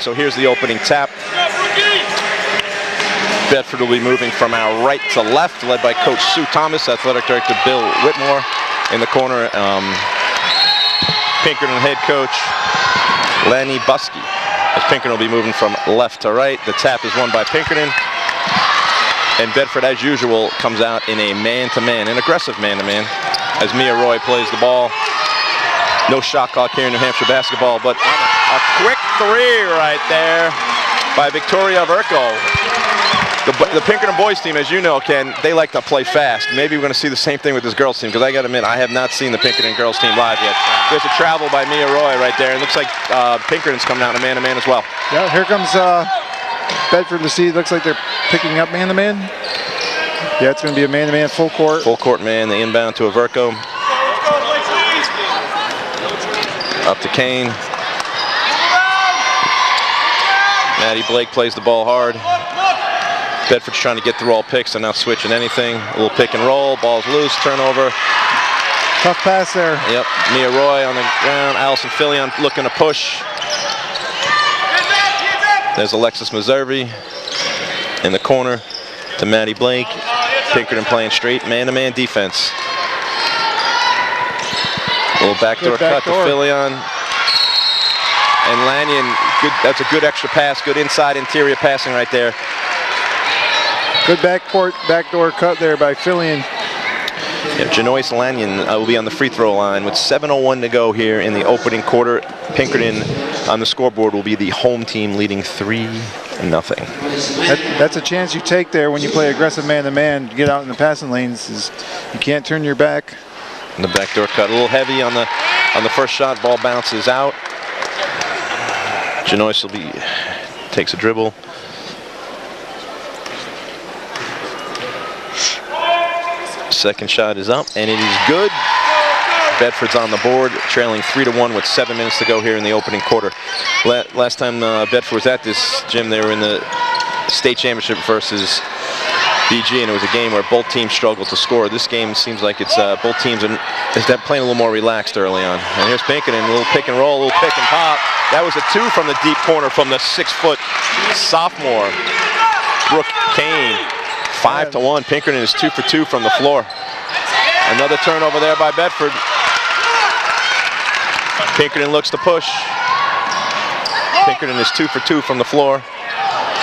So here's the opening tap. Bedford will be moving from our right to left, led by Coach Sue Thomas, Athletic Director Bill Whitmore. In the corner, Pinkerton head coach Lanny Buskey. As Pinkerton will be moving from left to right. The tap is won by Pinkerton. And Bedford, as usual, comes out in a man-to-man, an aggressive man-to-man, as Mia Roy plays the ball. No shot clock here in New Hampshire basketball, but a quick three right there by Victoria Verco. The Pinkerton boys team, as you know, Ken, they like to play fast. Maybe we're going to see the same thing with this girls team, because I got to admit, I have not seen the Pinkerton girls team live yet. There's a travel by Mia Roy right there. It looks like Pinkerton's coming out in a man-to-man as well. Yeah, here comes Bedford to see. Looks like they're picking up man-to-man. Yeah, it's going to be a man-to-man full court. Full court man, the inbound to Averco. Up to Kane. Maddie Blake plays the ball hard. Bedford's trying to get through all picks. They're not switching anything. A little pick and roll. Ball's loose. Turnover. Tough pass there. Yep. Mia Roy on the ground. Allison Fillion looking to push. There's Alexis Meservy in the corner to Maddie Blake. Pinkerton playing straight man-to-man defense. A little backdoor cut to Fillion. And Lanyon, that's a good extra pass. Good inside interior passing right there. Good backdoor cut there by Fillion. Yeah, Janoyce Lanyon will be on the free throw line with 7:01 to go here in the opening quarter. Pinkerton on the scoreboard will be the home team, leading 3-0. That's a chance you take there when you play aggressive man-to-man. Get out in the passing lanes. Is you can't turn your back. And the backdoor cut, a little heavy on the first shot. Ball bounces out. Janoyce takes a dribble. Second shot is up, and it is good. Bedford's on the board, trailing 3-1 with 7 minutes to go here in the opening quarter. Last time Bedford was at this gym, they were in the state championship versus BG, and it was a game where both teams struggled to score. This game seems like it's both teams are playing a little more relaxed early on. And here's Pinkerton, a little pick and roll, a little pick and pop. That was a 2 from the deep corner from the 6-foot sophomore, Brooke Kane. 5-1. Pinkerton is 2 for 2 from the floor. Another turnover there by Bedford. Pinkerton looks to push. Pinkerton is 2 for 2 from the floor.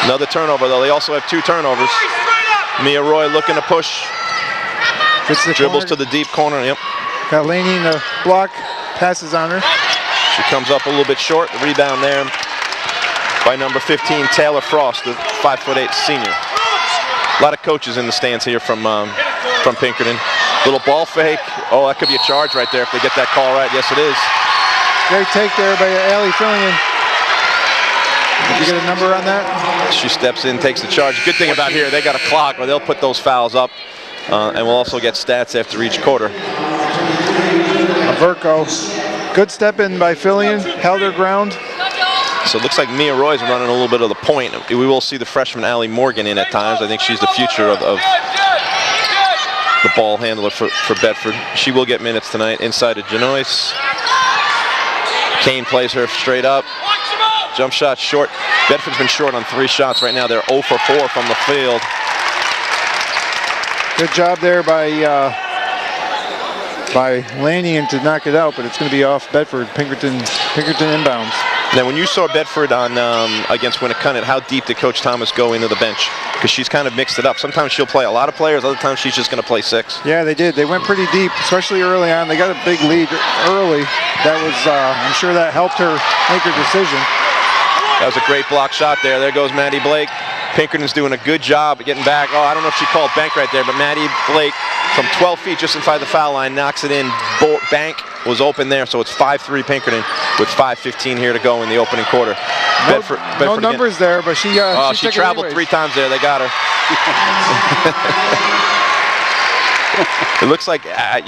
Another turnover, though. They also have 2 turnovers. Mia Roy looking to push. Dribbles to the deep corner. Yep. Got Laney in the block. Passes on her. She comes up a little bit short. The rebound there by number 15, Taylor Frost, the 5'8" senior. A lot of coaches in the stands here from Pinkerton. Little ball fake. Oh, that could be a charge right there if they get that call right. Yes, it is. Great take there by Allie Fillion. Did you get a number on that? She steps in, takes the charge. Good thing about here, they got a clock where they'll put those fouls up. And we'll also get stats after each quarter. Verco. Good step in by Fillion. Held her ground. So it looks like Mia Roy's running a little bit of the point. We will see the freshman Allie Morgan in at times. I think she's the future of the ball handler for Bedford. She will get minutes tonight inside of Janoyce. Kane plays her straight up. Jump shot short. Bedford's been short on 3 shots right now. They're 0 for 4 from the field. Good job there by Lanyon to knock it out, but it's going to be off Bedford. Pinkerton inbounds. Now, when you saw Bedford on against Winnicott, how deep did Coach Thomas go into the bench? Because she's kind of mixed it up. Sometimes she'll play a lot of players. Other times she's just going to play 6. Yeah, they did. They went pretty deep, especially early on. They got a big lead early. That was, I'm sure that helped her make her decision. That was a great block shot there. There goes Maddie Blake. Pinkerton's doing a good job at getting back. Oh, I don't know if she called bank right there, but Maddie Blake from 12 feet just inside the foul line knocks it in. Bank was open there, so it's 5-3 Pinkerton with 5:15 here to go in the opening quarter. Bedford no numbers again. There, but she traveled 3 times there. They got her. It looks like, I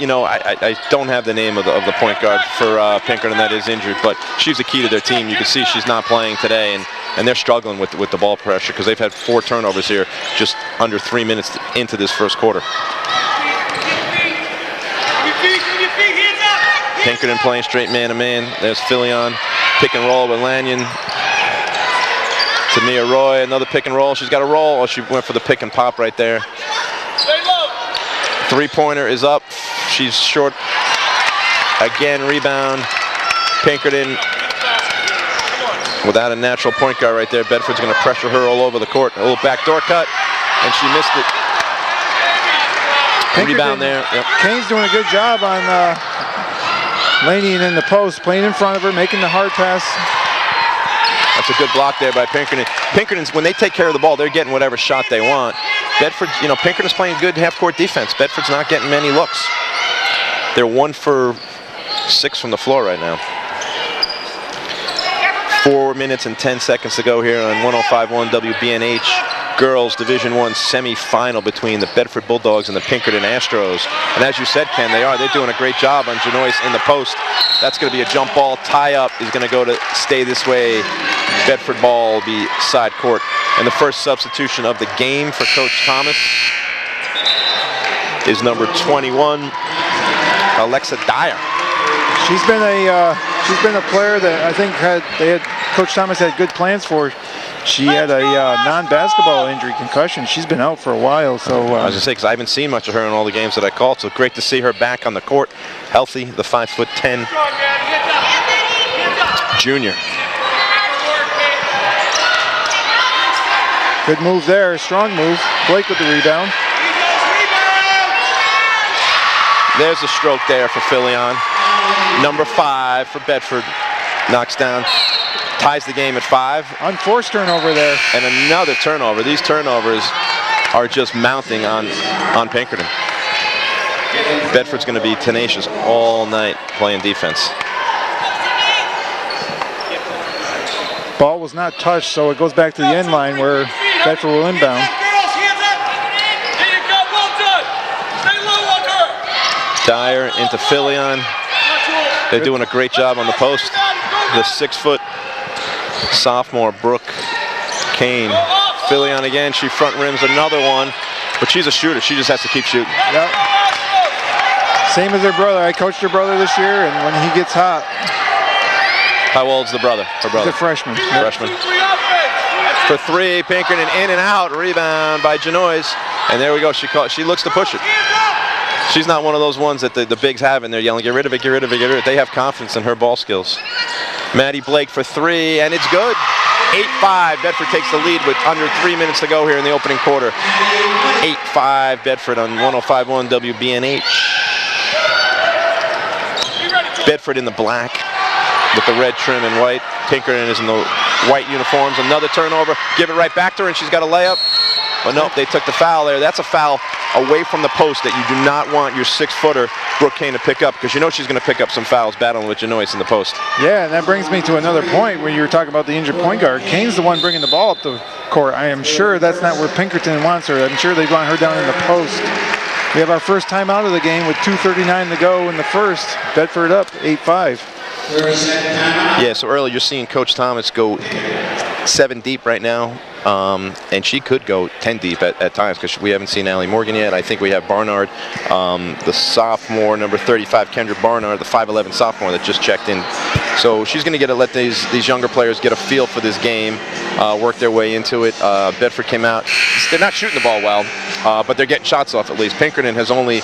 don't have the name of the point guard for Pinkerton that is injured, but she's the key to their team. You can see she's not playing today, and they're struggling with the ball pressure because they've had 4 turnovers here just under 3 minutes into this first quarter. Pinkerton playing straight man-to-man. There's Fillion. Pick and roll with Lanyon. To Mia Roy, another pick and roll. She's got a roll. Oh, she went for the pick and pop right there. Three-pointer is up. She's short. Again, rebound. Pinkerton without a natural point guard right there. Bedford's going to pressure her all over the court. A little backdoor cut, and she missed it. Rebound there. Yep. Kane's doing a good job on laning in the post, playing in front of her, making the hard pass. That's a good block there by Pinkerton. Pinkerton's, when they take care of the ball, they're getting whatever shot they want. Bedford, you know, Pinkerton's playing good half-court defense. Bedford's not getting many looks. They're 1 for 6 from the floor right now. 4 minutes and 10 seconds to go here on 105.1 WBNH. Girls Division I semi-final between the Bedford Bulldogs and the Pinkerton Astros. And as you said, Ken, they're doing a great job on Genoise in the post. That's going to be a jump ball. Tie-up is going to go to stay this way. Bedford ball will be side court. And the first substitution of the game for Coach Thomas is number 21, Alexa Dyer. She's been a player that I think Coach Thomas had good plans for. She had a non-basketball injury, concussion. She's been out for a while, so. I was going to say, because I haven't seen much of her in all the games that I called, so great to see her back on the court, healthy, the 5'10" junior. Good move there, strong move. Blake with the rebound. There's a stroke there for Filion. Number 5 for Bedford. Knocks down. Ties the game at 5. Unforced turnover there. And another turnover. These turnovers are just mounting on Pinkerton. Bedford's going to be tenacious all night playing defense. Ball was not touched, so it goes back to the end line where Bedford will inbound. Dyer into Filion. They're doing a great job on the post. The 6-foot sophomore, Brooke Kane. Filion again, she front rims another one, but she's a shooter. She just has to keep shooting. Yep. Same as her brother. I coached her brother this year, and when he gets hot. How old's the brother? Her brother? He's a freshman. Freshman. For 3, Pinkerton in and out. Rebound by Genoise. And there we go. She looks to push it. She's not one of those ones that the bigs have, and they're yelling, get rid of it, get rid of it, get rid of it. They have confidence in her ball skills. Maddie Blake for 3, and it's good. 8-5. Bedford takes the lead with under 3 minutes to go here in the opening quarter. 8-5 Bedford on 105.1 WBNH. Bedford in the black with the red trim and white. Pinkerton is in the white uniforms. Another turnover. Give it right back to her, and she's got a layup. But nope, they took the foul there. That's a foul away from the post that you do not want your 6-footer, Brooke Kane, to pick up, because you know she's going to pick up some fouls battling with Genoise in the post. Yeah, and that brings me to another point when you were talking about the injured point guard. Kane's the one bringing the ball up the court. I am sure that's not where Pinkerton wants her. I'm sure they want her down in the post. We have our first time out of the game with 2:39 to go in the first. Bedford up 8-5. Yeah, so earlier you're seeing Coach Thomas go 7 deep right now. And she could go 10 deep at times, because we haven't seen Allie Morgan yet. I think we have Barnard, the sophomore, number 35, Kendra Barnard, the 5'11" sophomore that just checked in. So she's going to let these younger players get a feel for this game, work their way into it. Bedford came out. They're not shooting the ball well, but they're getting shots off at least. Pinkerton has only,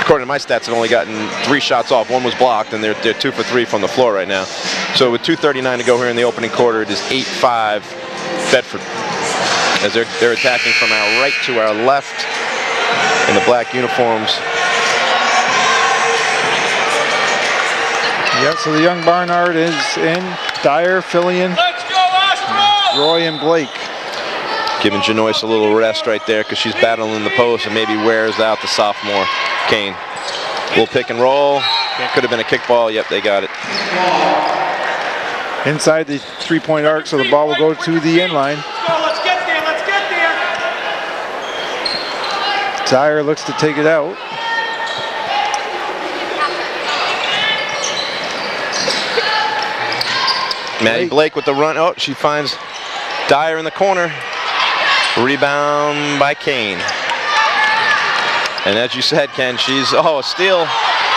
according to my stats, have only gotten 3 shots off. 1 was blocked, and they're 2 for 3 from the floor right now. So with 2:39 to go here in the opening quarter, it is 8-5 Bedford, as they're attacking from our right to our left in the black uniforms. Yeah, so the young Barnard is in. Dyer, Filion, Roy, and Blake. Giving Genoise a little rest right there, because she's battling the post and maybe wears out the sophomore, Kane. Little pick and roll. Could have been a kickball. Yep, they got it. Inside the 3-point arc, so the ball will go to the end line. Let's get there, let's get there. Dyer looks to take it out. Maddie Blake with the run. Oh, she finds Dyer in the corner. Rebound by Kane. And as you said, Ken, she's, a steal.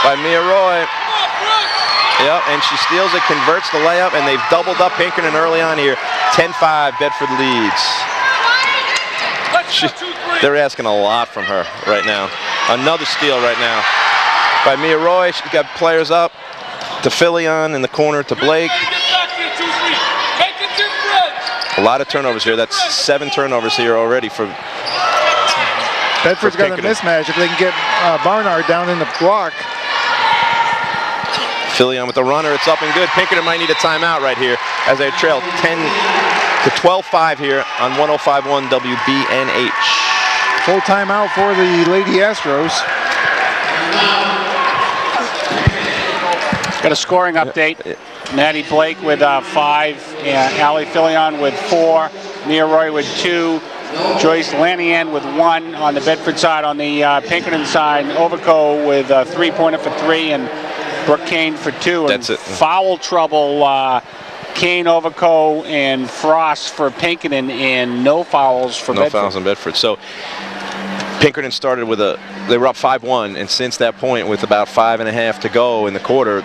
by Mia Roy. Yep, and she steals it, converts the layup, and they've doubled up Pinkerton early on here. 10-5, Bedford leads. They're asking a lot from her right now. Another steal right now by Mia Roy. She's got players up to Filion in the corner to Blake. A lot of turnovers here. That's 7 turnovers here already for Bedford's got a mismatch if they can get Barnard down in the block. Filion with the runner. It's up and good. Pinkerton might need a timeout right here as they trail 10 to 12-5 here on 105.1 WBNH. Full timeout for the Lady Astros. Got a scoring update. Maddie Blake with 5, Allie Filion with 4, Mia Roy with 2, Joyce Lanian with 1 on the Bedford side. On the Pinkerton side, Overco with a 3-pointer for 3, and Brooke Kane for 2. That's and it. Foul trouble, Kane, Overco, and Frost for Pinkerton, and no fouls for Bedford. No fouls in Bedford. So Pinkerton started with they were up 5-1, and since that point, with about 5.5 to go in the quarter,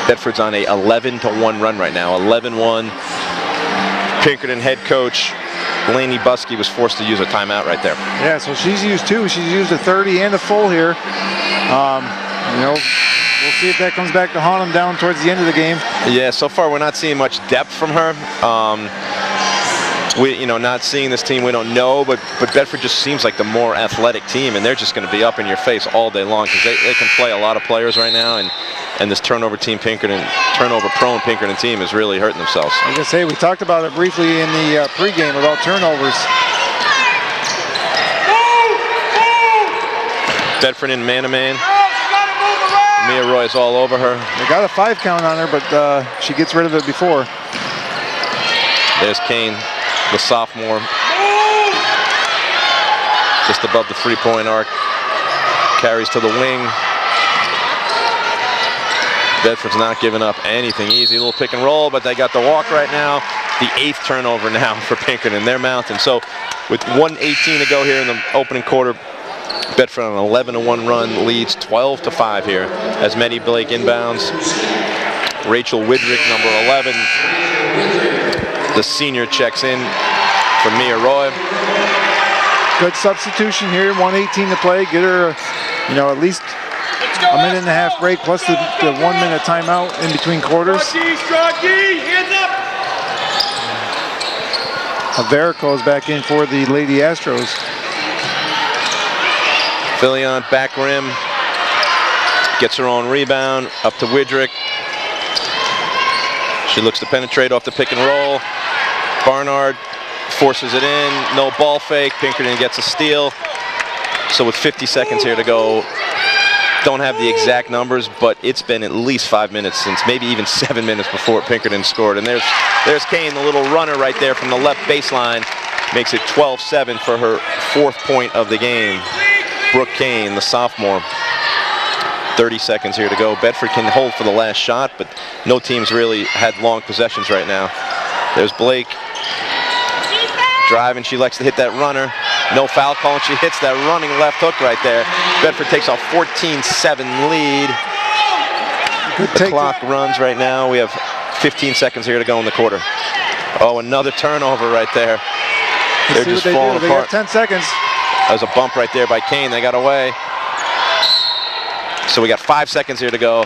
Bedford's on a 11-1 run right now. 11-1. Pinkerton head coach Lainey Buskey was forced to use a timeout right there. Yeah, so she's used 2. She's used a 30 and a full here. You know, we'll see if that comes back to haunt them down towards the end of the game. Yeah, so far we're not seeing much depth from her. Not seeing this team, we don't know, but Bedford just seems like the more athletic team, and they're just going to be up in your face all day long because they can play a lot of players right now, and this turnover-prone Pinkerton team is really hurting themselves. Like I say, we talked about it briefly in the pregame about turnovers. Bedford in man-to-man. Mia Roy's all over her. They got a 5 count on her, but she gets rid of it before. There's Kane, the sophomore, just above the 3-point arc. Carries to the wing. Bedford's not giving up anything easy. Little pick and roll, but they got the walk right now. The 8th turnover now for Pinkerton. They're mounting. So with 1:18 to go here in the opening quarter, Bedford on an 11-1 run, leads 12-5 here as Maddie Blake inbounds. Rachel Widrick, number 11. The senior checks in for Mia Roy. Good substitution here, 1:18 to play. Get her, at least a minute and a half break plus the 1 minute timeout in between quarters. Hands up! Averico is back in for the Lady Astros. Filion back rim, gets her own rebound, up to Widrick. She looks to penetrate off the pick and roll. Barnard forces it in, no ball fake. Pinkerton gets a steal. So with 50 seconds here to go, don't have the exact numbers, but it's been at least 5 minutes since, maybe even 7 minutes before Pinkerton scored. And there's Kane, the little runner right there from the left baseline. Makes it 12-7 for her 4th point of the game. Brooke Kane, the sophomore. 30 seconds here to go. Bedford can hold for the last shot, but no team's really had long possessions right now. There's Blake. Driving, she likes to hit that runner. No foul call, and she hits that running left hook right there. Bedford takes a 14-7 lead. The clock runs right now. We have 15 seconds here to go in the quarter. Oh, another turnover right there. They're just falling apart. They got 10 seconds. There's a bump right there by Kane. They got away. So we got 5 seconds here to go.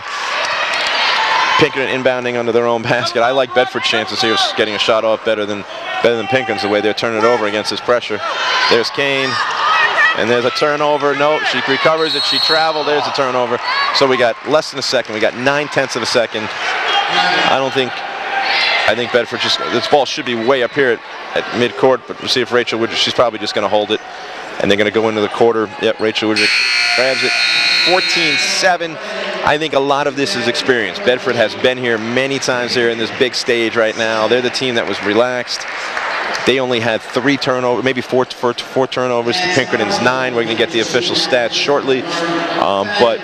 Pinkerton inbounding under their own basket. I like Bedford's chances here, getting a shot off better than Pinkerton's, the way they're turning it over against this pressure. There's Kane, and there's a turnover. No, she recovers it. She traveled. There's a turnover. So we got less than a second. We got 9/10 of a second. I think Bedford this ball should be way up here at midcourt, but we'll see if Rachel Woodrick, she's probably just going to hold it, and they're going to go into the quarter. Yep, Rachel Woodrick grabs it. 14-7. I think a lot of this is experience. Bedford has been here many times here in this big stage right now. They're the team that was relaxed. They only had 3 turnovers, maybe four turnovers to Pinkerton's 9. We're going to get the official stats shortly. But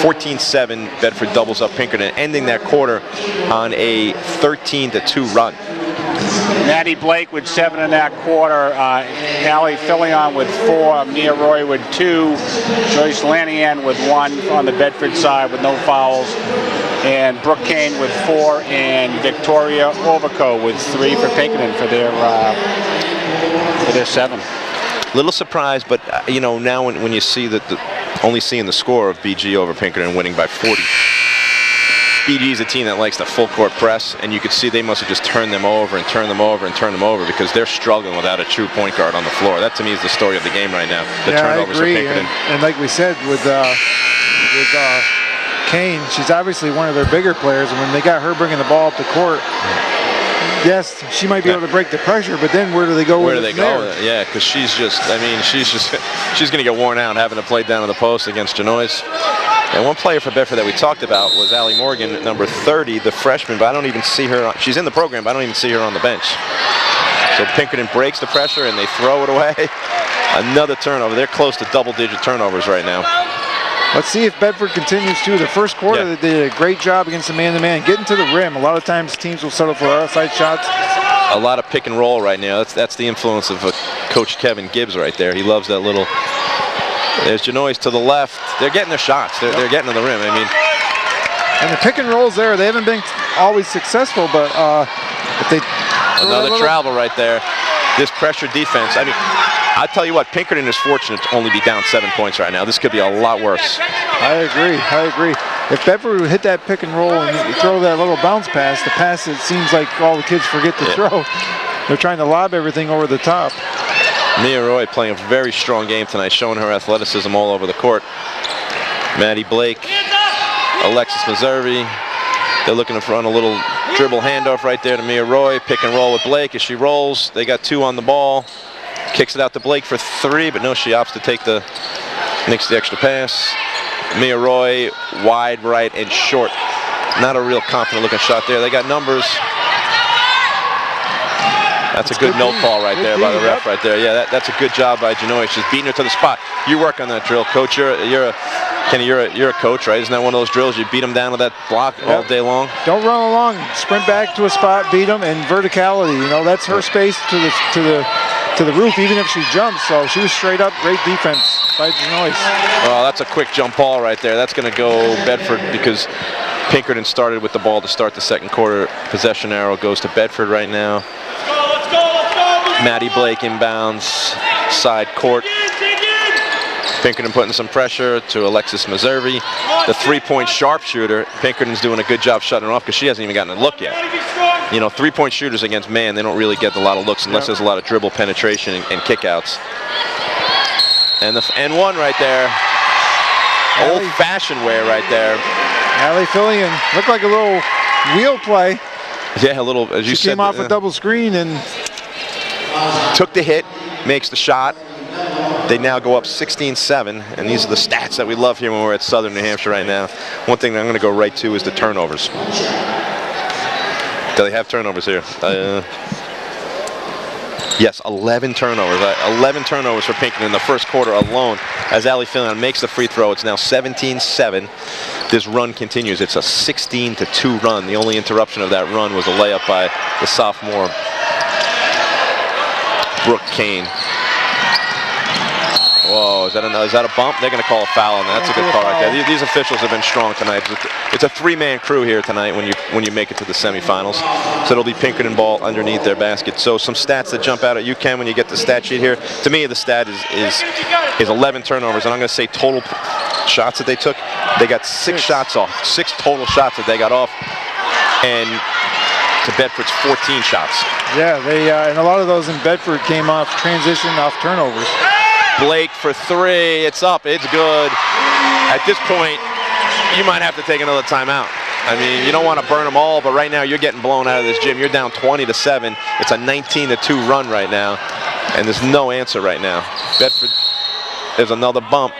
14-7, Bedford doubles up Pinkerton, ending that quarter on a 13-2 run. Maddie Blake with 7 in that quarter. Allie Fillion with 4. Mia Roy with 2. Joyce Lanian with 1 on the Bedford side with no fouls. And Brooke Kane with 4. And Victoria Overco with 3 for Pinkerton for their 7. Little surprised, but you know, now when you see that only seeing the score of BG over Pinkerton winning by 40. BG is a team that likes the full court press, and you could see they must have just turned them over and turned them over and turned them over because they're struggling without a true point guard on the floor. That to me is the story of the game right now. The turnovers I agree. for Pinkerton. And like we said with Kane, she's obviously one of their bigger players, and when they got her bringing the ball up the court, yes, she might be able to break the pressure, but then where do they go? Where do they go? Yeah, because she's going to get worn out having to play down in the post against Genoise. And one player for Bedford that we talked about was Allie Morgan, number 30, the freshman, but I don't even see her. She's in the program, but I don't even see her on the bench. So Pinkerton breaks the pressure and they throw it away. Another turnover. They're close to double-digit turnovers right now. Let's see if Bedford continues to. The first quarter, they did a great job against the man-to-man, getting to the rim. A lot of times teams will settle for outside shots. A lot of pick and roll right now. That's the influence of Coach Kevin Gibbs right there. He loves that little. There's Genoise to the left. They're getting their shots. They're getting to the rim. I mean, and the pick and rolls there, they haven't been always successful, but if they another travel right there. This pressure defense. I mean, I tell you what, Pinkerton is fortunate to only be down 7 points right now. This could be a lot worse. I agree. If Bedford would hit that pick and roll and throw that little bounce pass, the pass it seems like all the kids forget to throw. They're trying to lob everything over the top. Mia Roy playing a very strong game tonight, showing her athleticism all over the court. Maddie Blake, Alexis Meserve. They're looking to run a little dribble handoff right there to Mia Roy. Pick and roll with Blake as she rolls. They got 2 on the ball. Kicks it out to Blake for 3, but no, she opts to take the extra pass. Mia Roy, wide right and short. Not a real confident looking shot there. They got numbers. That's a good no call right there by the ref right there. Yeah, that's a good job by Genoise. She's beating her to the spot. You work on that drill, coach. Kenny, you're a coach, right? Isn't that one of those drills? You beat them down to that block all day long? Don't run along. Sprint back to a spot, beat them, and verticality. You know, that's her space to the roof, even if she jumps. So she was straight up. Great defense by Genoise. Well, that's a quick jump ball right there. That's going to go Bedford because Pinkerton started with the ball to start the second quarter. Possession arrow goes to Bedford right now. Maddie Blake inbounds, side court. Pinkerton putting some pressure to Alexis Meserve. The three-point sharpshooter, Pinkerton's doing a good job shutting her off because she hasn't even gotten a look yet. You know, three-point shooters against man, they don't really get a lot of looks unless there's a lot of dribble penetration and kickouts. And the and one right there. Old-fashioned way right there. Allie Fillion looked like a little wheel play. Yeah, a little, as you said. She came off a double screen and took the hit, makes the shot. They now go up 16-7, and these are the stats that we love here when we're at Southern New Hampshire right now. One thing that I'm going to go right to is the turnovers. Do they have turnovers here? Yes, 11 turnovers. 11 turnovers for Pinkerton in the first quarter alone. As Allie Fillion makes the free throw, it's now 17-7. This run continues. It's a 16-2 run. The only interruption of that run was a layup by the sophomore Brooke Kane. Whoa, is that a bump? They're going to call a foul on that. That's a good call right there. These officials have been strong tonight. It's a three-man crew here tonight when you make it to the semifinals. So it'll be Pinkerton ball underneath their basket. So some stats that jump out at you, Ken, when you get the stat sheet here. To me, the stat is 11 turnovers, and I'm going to say total shots that they took. They got 6 shots off. 6 total shots that they got off, and to Bedford's 14 shots. Yeah, and a lot of those in Bedford came off transition, off turnovers. Blake for 3, it's up, it's good. At this point, you might have to take another timeout. I mean, you don't want to burn them all, but right now you're getting blown out of this gym. You're down 20-7. It's a 19-2 run right now, and there's no answer right now. Bedford, there's another bump.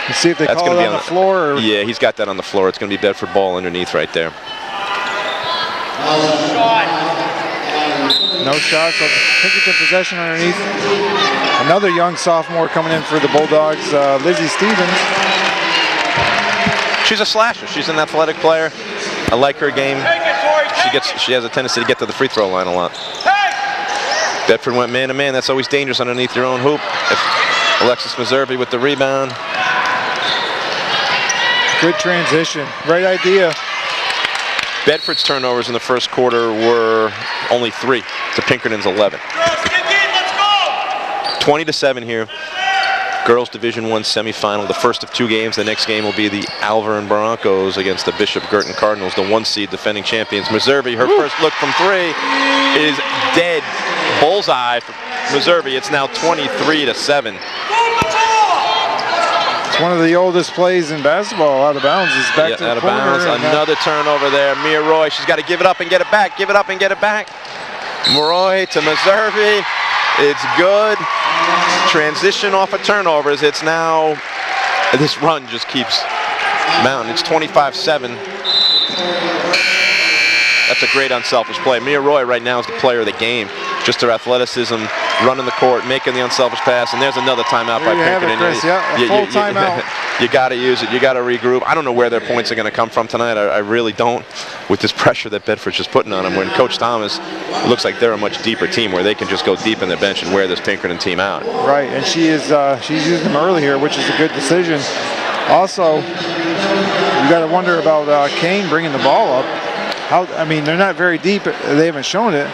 Let's see if they call it on the floor. Or... Yeah, he's got that on the floor. It's going to be Bedford ball underneath right there. No shot, so Pinkerton possession underneath. Another young sophomore coming in for the Bulldogs, Lizzie Stevens. She's a slasher. She's an athletic player. I like her game. She has a tendency to get to the free throw line a lot. Bedford went man-to-man. That's always dangerous underneath your own hoop. Alexis Meservy with the rebound. Good transition. Right idea. Bedford's turnovers in the first quarter were only 3 to Pinkerton's 11. 20-7 here. Girls Division I semifinal, the first of 2 games. The next game will be the Alvern Broncos against the Bishop Girton Cardinals, the 1-seed defending champions. Meservy, her first look from 3 is dead. Bullseye for Meservy. It's now 23-7. It's one of the oldest plays in basketball. Out of bounds is back to the out of corner. bounds. Another turnover there. Mia Roy, she's got to give it up and get it back. Give it up and get it back. Roy to Meservy. It's good. Transition off of turnovers. It's now, this run just keeps mounting. It's 25-7. That's a great unselfish play. Mia Roy right now is the player of the game. Just her athleticism, running the court, making the unselfish pass, and there's another timeout by Pinkerton. Full timeout. You got to use it. You got to regroup. I don't know where their points are going to come from tonight. I really don't, with this pressure that Bedford's just putting on them. When Coach Thomas, it looks like they're a much deeper team where they can just go deep in their bench and wear this Pinkerton team out. Right, and she's using them early here, which is a good decision. Also, you got to wonder about Kane bringing the ball up. I mean, they're not very deep. They haven't shown it.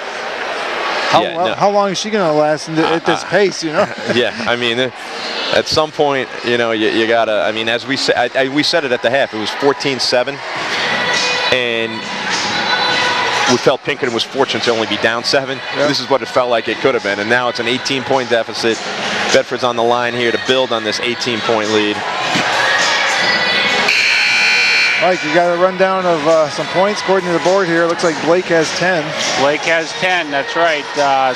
How long is she going to last at this pace, you know? Yeah, I mean, at some point, you know, you got to, I mean, as we said, we said it at the half, it was 14-7, and we felt Pinkerton was fortunate to only be down 7. Yep. This is what it felt like it could have been, and now it's an 18-point deficit. Bedford's on the line here to build on this 18-point lead. Mike, you got a rundown of some points according to the board here. It looks like Blake has 10. Blake has 10, that's right.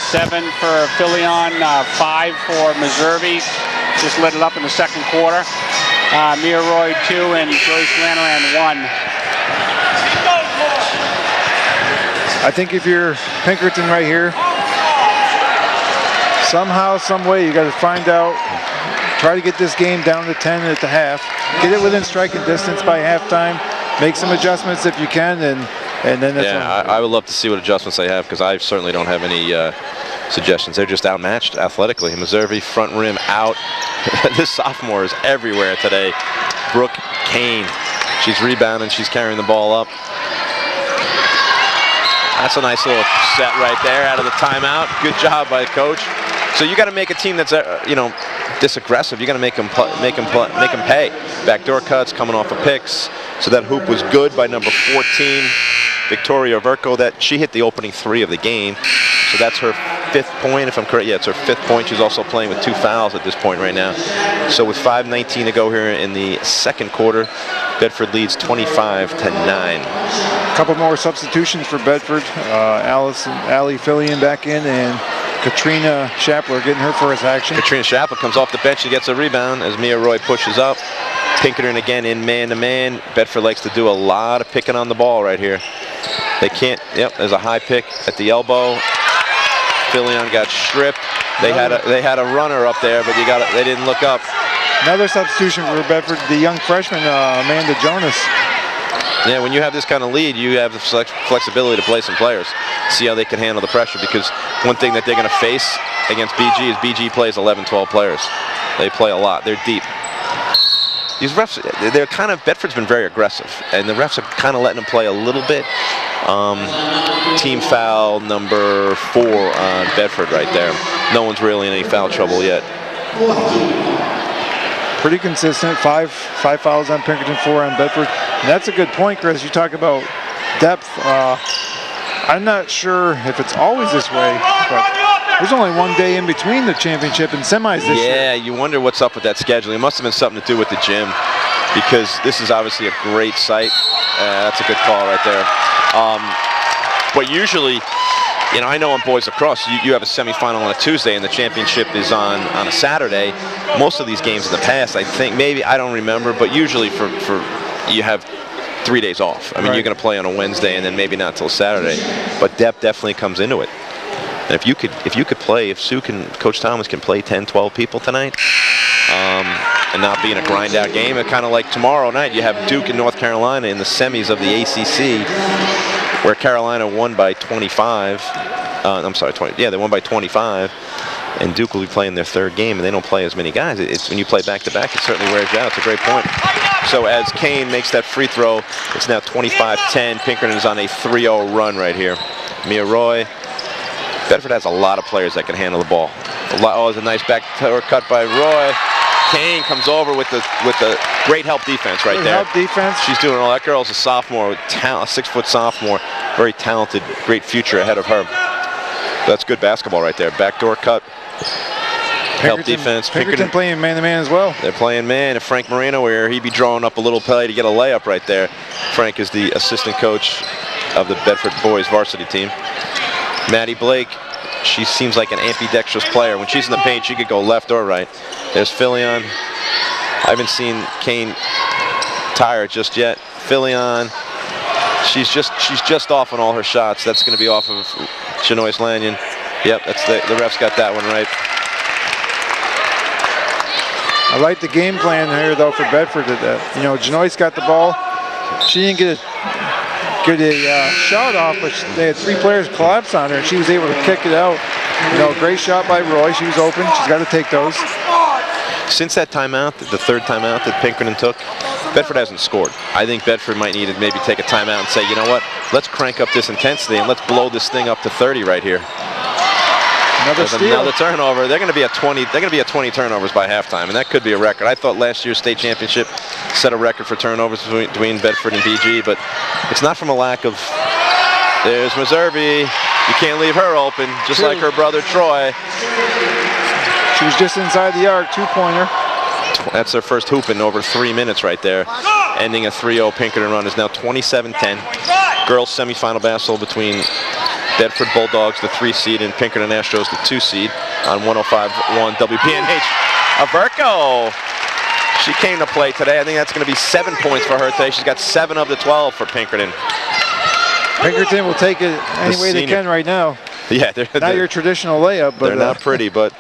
7 for Filion, 5 for Meservy. Just lit it up in the second quarter. Mia Roy 2 and Joyce Lanahan 1. I think if you're Pinkerton right here, somehow, some way, you got to find out. Try to get this game down to 10 at the half. Get it within striking distance by halftime. Make some adjustments if you can, and then that's I would love to see what adjustments they have, because I certainly don't have any suggestions. They're just outmatched athletically. Meservy front rim out. This sophomore is everywhere today. Brooke Kane. She's rebounding. She's carrying the ball up. That's a nice little set right there out of the timeout. Good job by the coach. So you got to make a team that's you know, this aggressive. You got to make them pay. Backdoor cuts coming off of picks. So that hoop was good by number 14, Victoria Verco. That she hit the opening 3 of the game. So that's her 5th point, if I'm correct. Yeah, it's her 5th point. She's also playing with 2 fouls at this point right now. So with 5:19 to go here in the second quarter, Bedford leads 25-9. A couple more substitutions for Bedford. Allie Filion back in, and Katrina Shapler getting her first action. Katrina Shapler comes off the bench and gets a rebound as Mia Roy pushes up. Pinkerton again in man-to-man. Bedford likes to do a lot of picking on the ball right here. They can't, yep, there's a high pick at the elbow. Filion got stripped. They had a runner up there, but they didn't look up. Another substitution for Bedford, the young freshman, Amanda Jonas. Yeah, when you have this kind of lead, you have the flexibility to play some players, see how they can handle the pressure, because one thing that they're going to face against BG is BG plays 11, 12 players. They play a lot. They're deep. These refs, they're kind of, Bedford's been very aggressive, and the refs are kind of letting them play a little bit. Team foul number 4 on Bedford right there. No one's really in any foul trouble yet. Pretty consistent, 5 fouls on Pinkerton, 4 on Bedford. And that's a good point, Chris. You talk about depth. I'm not sure if it's always this way, but there's only one day in between the championship and semis this year. Yeah, you wonder what's up with that schedule. It must have been something to do with the gym, because this is obviously a great site. That's a good call right there. But usually, you know, I know on boys lacrosse, you have a semifinal on a Tuesday and the championship is on a Saturday. Most of these games in the past, I think, maybe, I don't remember, but usually for you have 3 days off. I mean, You're going to play on a Wednesday and then maybe not till Saturday. But depth definitely comes into it. And if you could play, if Coach Thomas can play 10, 12 people tonight, and not be in a grind-out game, kind of like tomorrow night, you have Duke and North Carolina in the semis of the ACC. where Carolina won by 25. I'm sorry, 20. Yeah, they won by 25. And Duke will be playing their third game, and they don't play as many guys. It's when you play back-to-back, it certainly wears you out. It's a great point. So as Kane makes that free throw, it's now 25-10. Pinkerton is on a 3-0 run right here. Mia Roy. Bedford has a lot of players that can handle the ball. Oh, it's a nice back cut by Roy. Kane comes over with the great help defense right there. Help defense. She's doing all that. Girl's a sophomore, a 6-foot sophomore, very talented, great future ahead of her. That's good basketball right there. Backdoor cut. Help defense. Pinkerton playing man-to-man as well. They're playing man. And Frank Marino, where he'd be drawing up a little play to get a layup right there. Frank is the assistant coach of the Bedford boys varsity team. Maddie Blake, she seems like an ambidextrous player. When she's in the paint, she could go left or right. There's Filion. I haven't seen Kane tired just yet. Filion, she's just off on all her shots. That's going to be off of Janois Lanyon. Yep, that's the ref's got that one right. I like the game plan here though for Bedford. You know, Janois got the ball. She didn't get a shot off, but they had 3 players collapse on her, and she was able to kick it out. You know, great shot by Roy. She was open. She's got to take those. Since that timeout, the third timeout that Pinkerton took, Bedford hasn't scored. I think Bedford might need to maybe take a timeout and say, you know what, let's crank up this intensity and let's blow this thing up to 30 right here. Another turnover. They're going to be at 20. They're going to be at 20 turnovers by halftime, and that could be a record. I thought last year's state championship set a record for turnovers between Bedford and BG, but it's not from a lack of. There's Meservey. You can't leave her open, just like her brother Troy. She was just inside the arc, 2-pointer. That's their first hoop in over 3 minutes right there. Ending a 3-0 Pinkerton run is now 27-10. Girls semifinal battle between Bedford Bulldogs, the 3 seed, and Pinkerton Astros, the 2 seed, on 105.1 WPNH. Averko, she came to play today. I think that's going to be 7 points for her today. She's got 7 of the 12 for Pinkerton. Pinkerton will take it any way they can right now. Yeah, they're not your traditional layup, but they're not pretty, but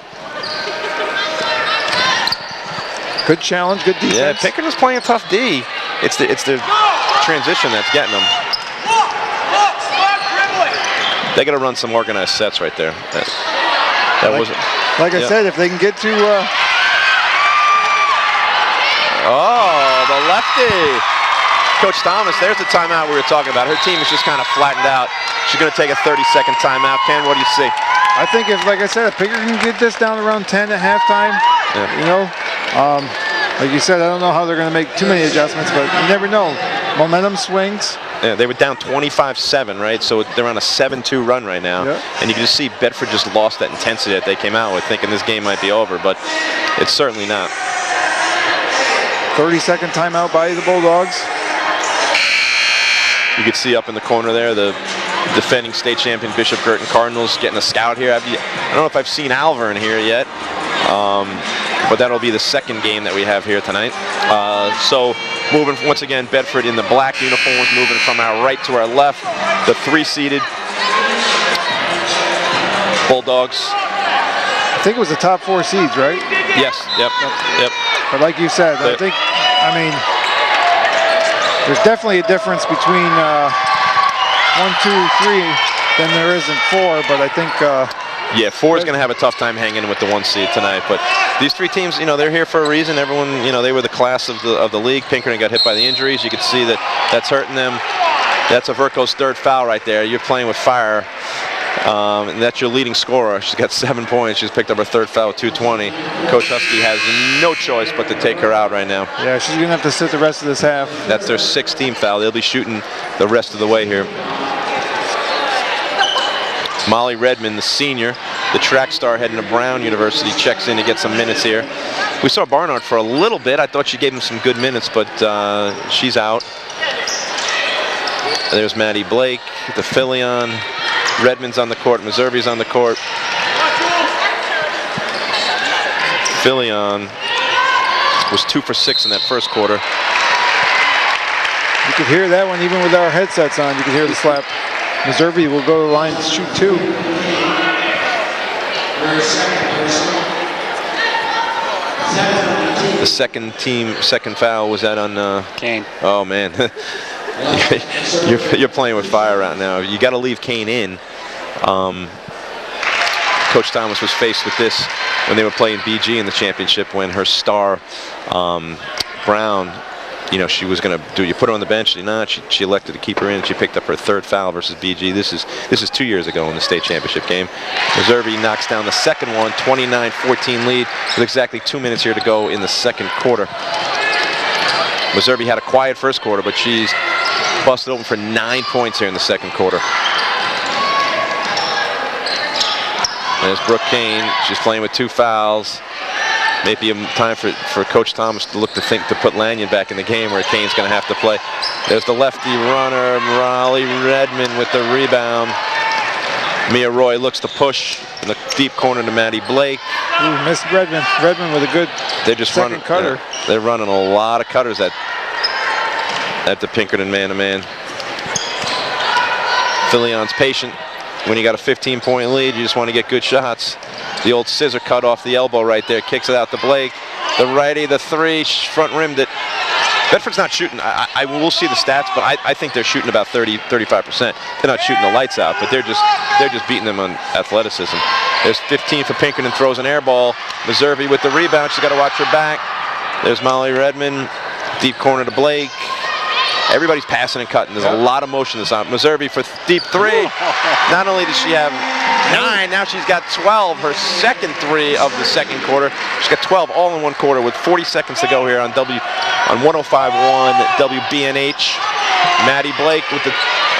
good challenge, good defense. Yeah, Pinkerton's playing a tough D. It's the transition that's getting them. They got to run some organized sets right there. That wasn't. Like I said, if they can get to. Oh, the lefty. Coach Thomas, there's the timeout we were talking about. Her team is just kind of flattened out. She's going to take a 30-second timeout. Ken, what do you see? I think if, like I said, if Pinkerton can get this down around 10 at halftime, you know, like you said, I don't know how they're going to make too many adjustments, but you never know. Momentum swings. Yeah, they were down 25-7, right? So they're on a 7-2 run right now. Yep. And you can just see Bedford just lost that intensity that they came out with, thinking this game might be over, but it's certainly not. 30-second timeout by the Bulldogs. You can see up in the corner there, the defending state champion Bishop Girton Cardinals getting a scout here. I don't know if I've seen Alver in here yet, but that'll be the second game that we have here tonight. So moving once again, Bedford in the black uniforms, moving from our right to our left. The 3-seeded Bulldogs. I think it was the top 4 seeds, right? Yes. Yep. But like you said, I think, I mean, there's definitely a difference between 1, 2, 3 than there is in 4, but I think. Yeah, 4 is going to have a tough time hanging with the 1 seed tonight. But these 3 teams, you know, they're here for a reason. Everyone, you know, they were the class of the league. Pinkerton got hit by the injuries. You can see that's hurting them. That's Averko's 3rd foul right there. You're playing with fire. And that's your leading scorer. She's got 7 points. She's picked up her 3rd foul with 2:20. Coach Husky has no choice but to take her out right now. Yeah, she's going to have to sit the rest of this half. That's their 6th team foul. They'll be shooting the rest of the way here. Molly Redmond, the senior, the track star heading to Brown University, checks in to get some minutes here. We saw Barnard for a little bit. I thought she gave him some good minutes, but she's out. There's Maddie Blake, the Filion. Redmond's on the court. Meservey's on the court. Filion was 2 for 6 in that first quarter. You could hear that one even with our headsets on. You could hear the slap. Meservey will go to the line to shoot 2. The second foul was that on Kane. Oh man. You're playing with fire right now. You got to leave Kane in. Coach Thomas was faced with this when they were playing BG in the championship, when her star Brown, she was going to you put her on the bench. She elected to keep her in. She picked up her 3rd foul versus BG. This is 2 years ago in the state championship game. Meserve knocks down the second one, 29-14 lead with exactly 2 minutes here to go in the second quarter. Meserve had a quiet first quarter, but she's busted open for 9 points here in the second quarter. There's Brooke Kane. She's playing with 2 fouls. Maybe a time for Coach Thomas to put Lanyon back in the game, where Kane's going to have to play. There's the lefty runner, Molly Redmond, with the rebound. Mia Roy looks to push in the deep corner to Maddie Blake. Ooh, missed Redmond. Redmond with a good second cutter. They're running a lot of cutters at the Pinkerton man-to-man. Fillion's patient. When you got a 15-point lead, you just want to get good shots. The old scissor cut off the elbow right there. Kicks it out to Blake. The righty, the 3, front rimmed it. Bedford's not shooting. I will see the stats, but I think they're shooting about 30-35%. They're not shooting the lights out, but they're just beating them on athleticism. There's 15 for Pinkerton, throws an air ball. Meserve with the rebound. She's got to watch her back. There's Molly Redmond, deep corner to Blake. Everybody's passing and cutting. There's a lot of motion this time. Meserve for deep 3. Not only does she have 9, now she's got 12. Her second 3 of the second quarter. She's got 12 all in one quarter with 40 seconds to go here on 105.1 WBNH. Maddie Blake with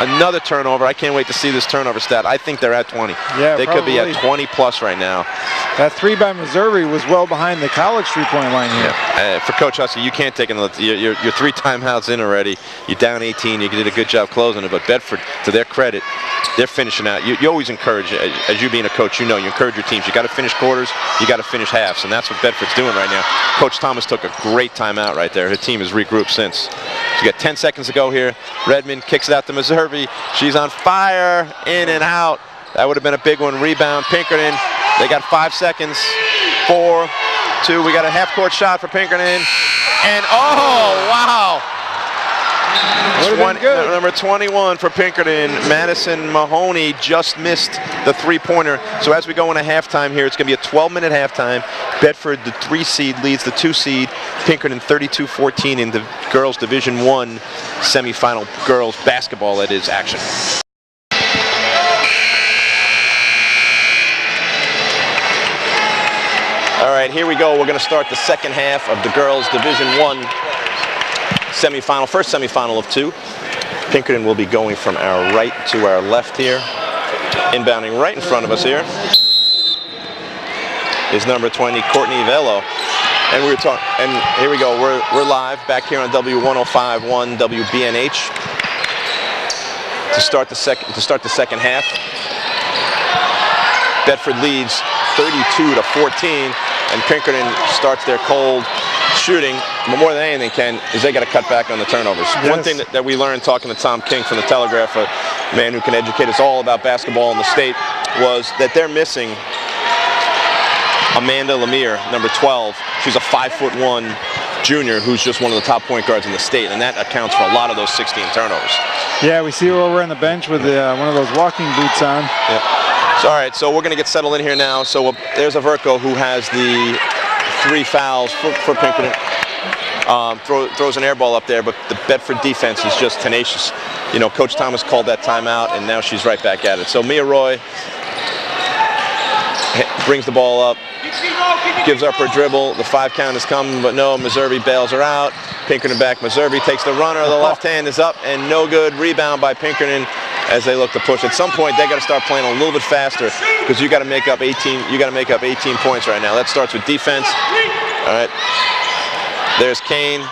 another turnover. I can't wait to see this turnover stat. I think they're at 20. Yeah, they could be at 20 plus right now. That 3 by Meserve was well behind the college 3-point line here. Yeah. For Coach Hussey, you can't take another. You're 3 timeouts in already. You're down 18. You did a good job closing it. But Bedford, to their credit, they're finishing out. You always encourage, as you being a coach, you encourage your teams. You got to finish quarters. You got to finish halves, and that's what Bedford's doing right now. Coach Thomas took a great timeout right there. Her team has regrouped since. So you got 10 seconds to go here. Redmond kicks it out to Meserve. She's on fire, in and out. That would have been a big one. Rebound, Pinkerton. They got 5 seconds. 4, 2. We got a half-court shot for Pinkerton. And oh, wow. Number 21 for Pinkerton, Madison Mahoney, just missed the 3-pointer. So as we go into halftime here, it's going to be a 12-minute halftime. Bedford, the 3 seed, leads the 2 seed. Pinkerton 32-14 in the girls Division I semifinal girls basketball, that is, action. All right, here we go. We're going to start the second half of the girls Division I semifinal, first semifinal of 2. Pinkerton will be going from our right to our left here. Inbounding right in front of us here is number 20, Courtney Velo. And here we go. We're live back here on W105.1 WBNH to start the second half. Bedford leads 32-14, and Pinkerton starts their cold shooting. But more than anything, Ken, is they got to cut back on the turnovers. Yes. One thing that we learned talking to Tom King from the Telegraph, a man who can educate us all about basketball in the state, was that they're missing Amanda Lemire, number 12. She's a 5'1" junior who's just one of the top point guards in the state, and that accounts for a lot of those 16 turnovers. Yeah, we see her over on the bench with one of those walking boots on. Yeah. So, all right, so we're going to get settled in here now. So there's Averko, who has the 3 fouls for Pinkerton. Throws an air ball up there, but the Bedford defense is just tenacious. Coach Thomas called that timeout, and now she's right back at it. So Mia Roy brings the ball up, gives up her dribble. The 5 count is coming, but no, Meserve bails her out. Pinkerton back. Meserve takes the runner. The left hand is up, and no good. Rebound by Pinkerton as they look to push. At some point, they got to start playing a little bit faster because you got to make up 18. You got to make up 18 points right now. That starts with defense. All right. There's Kane.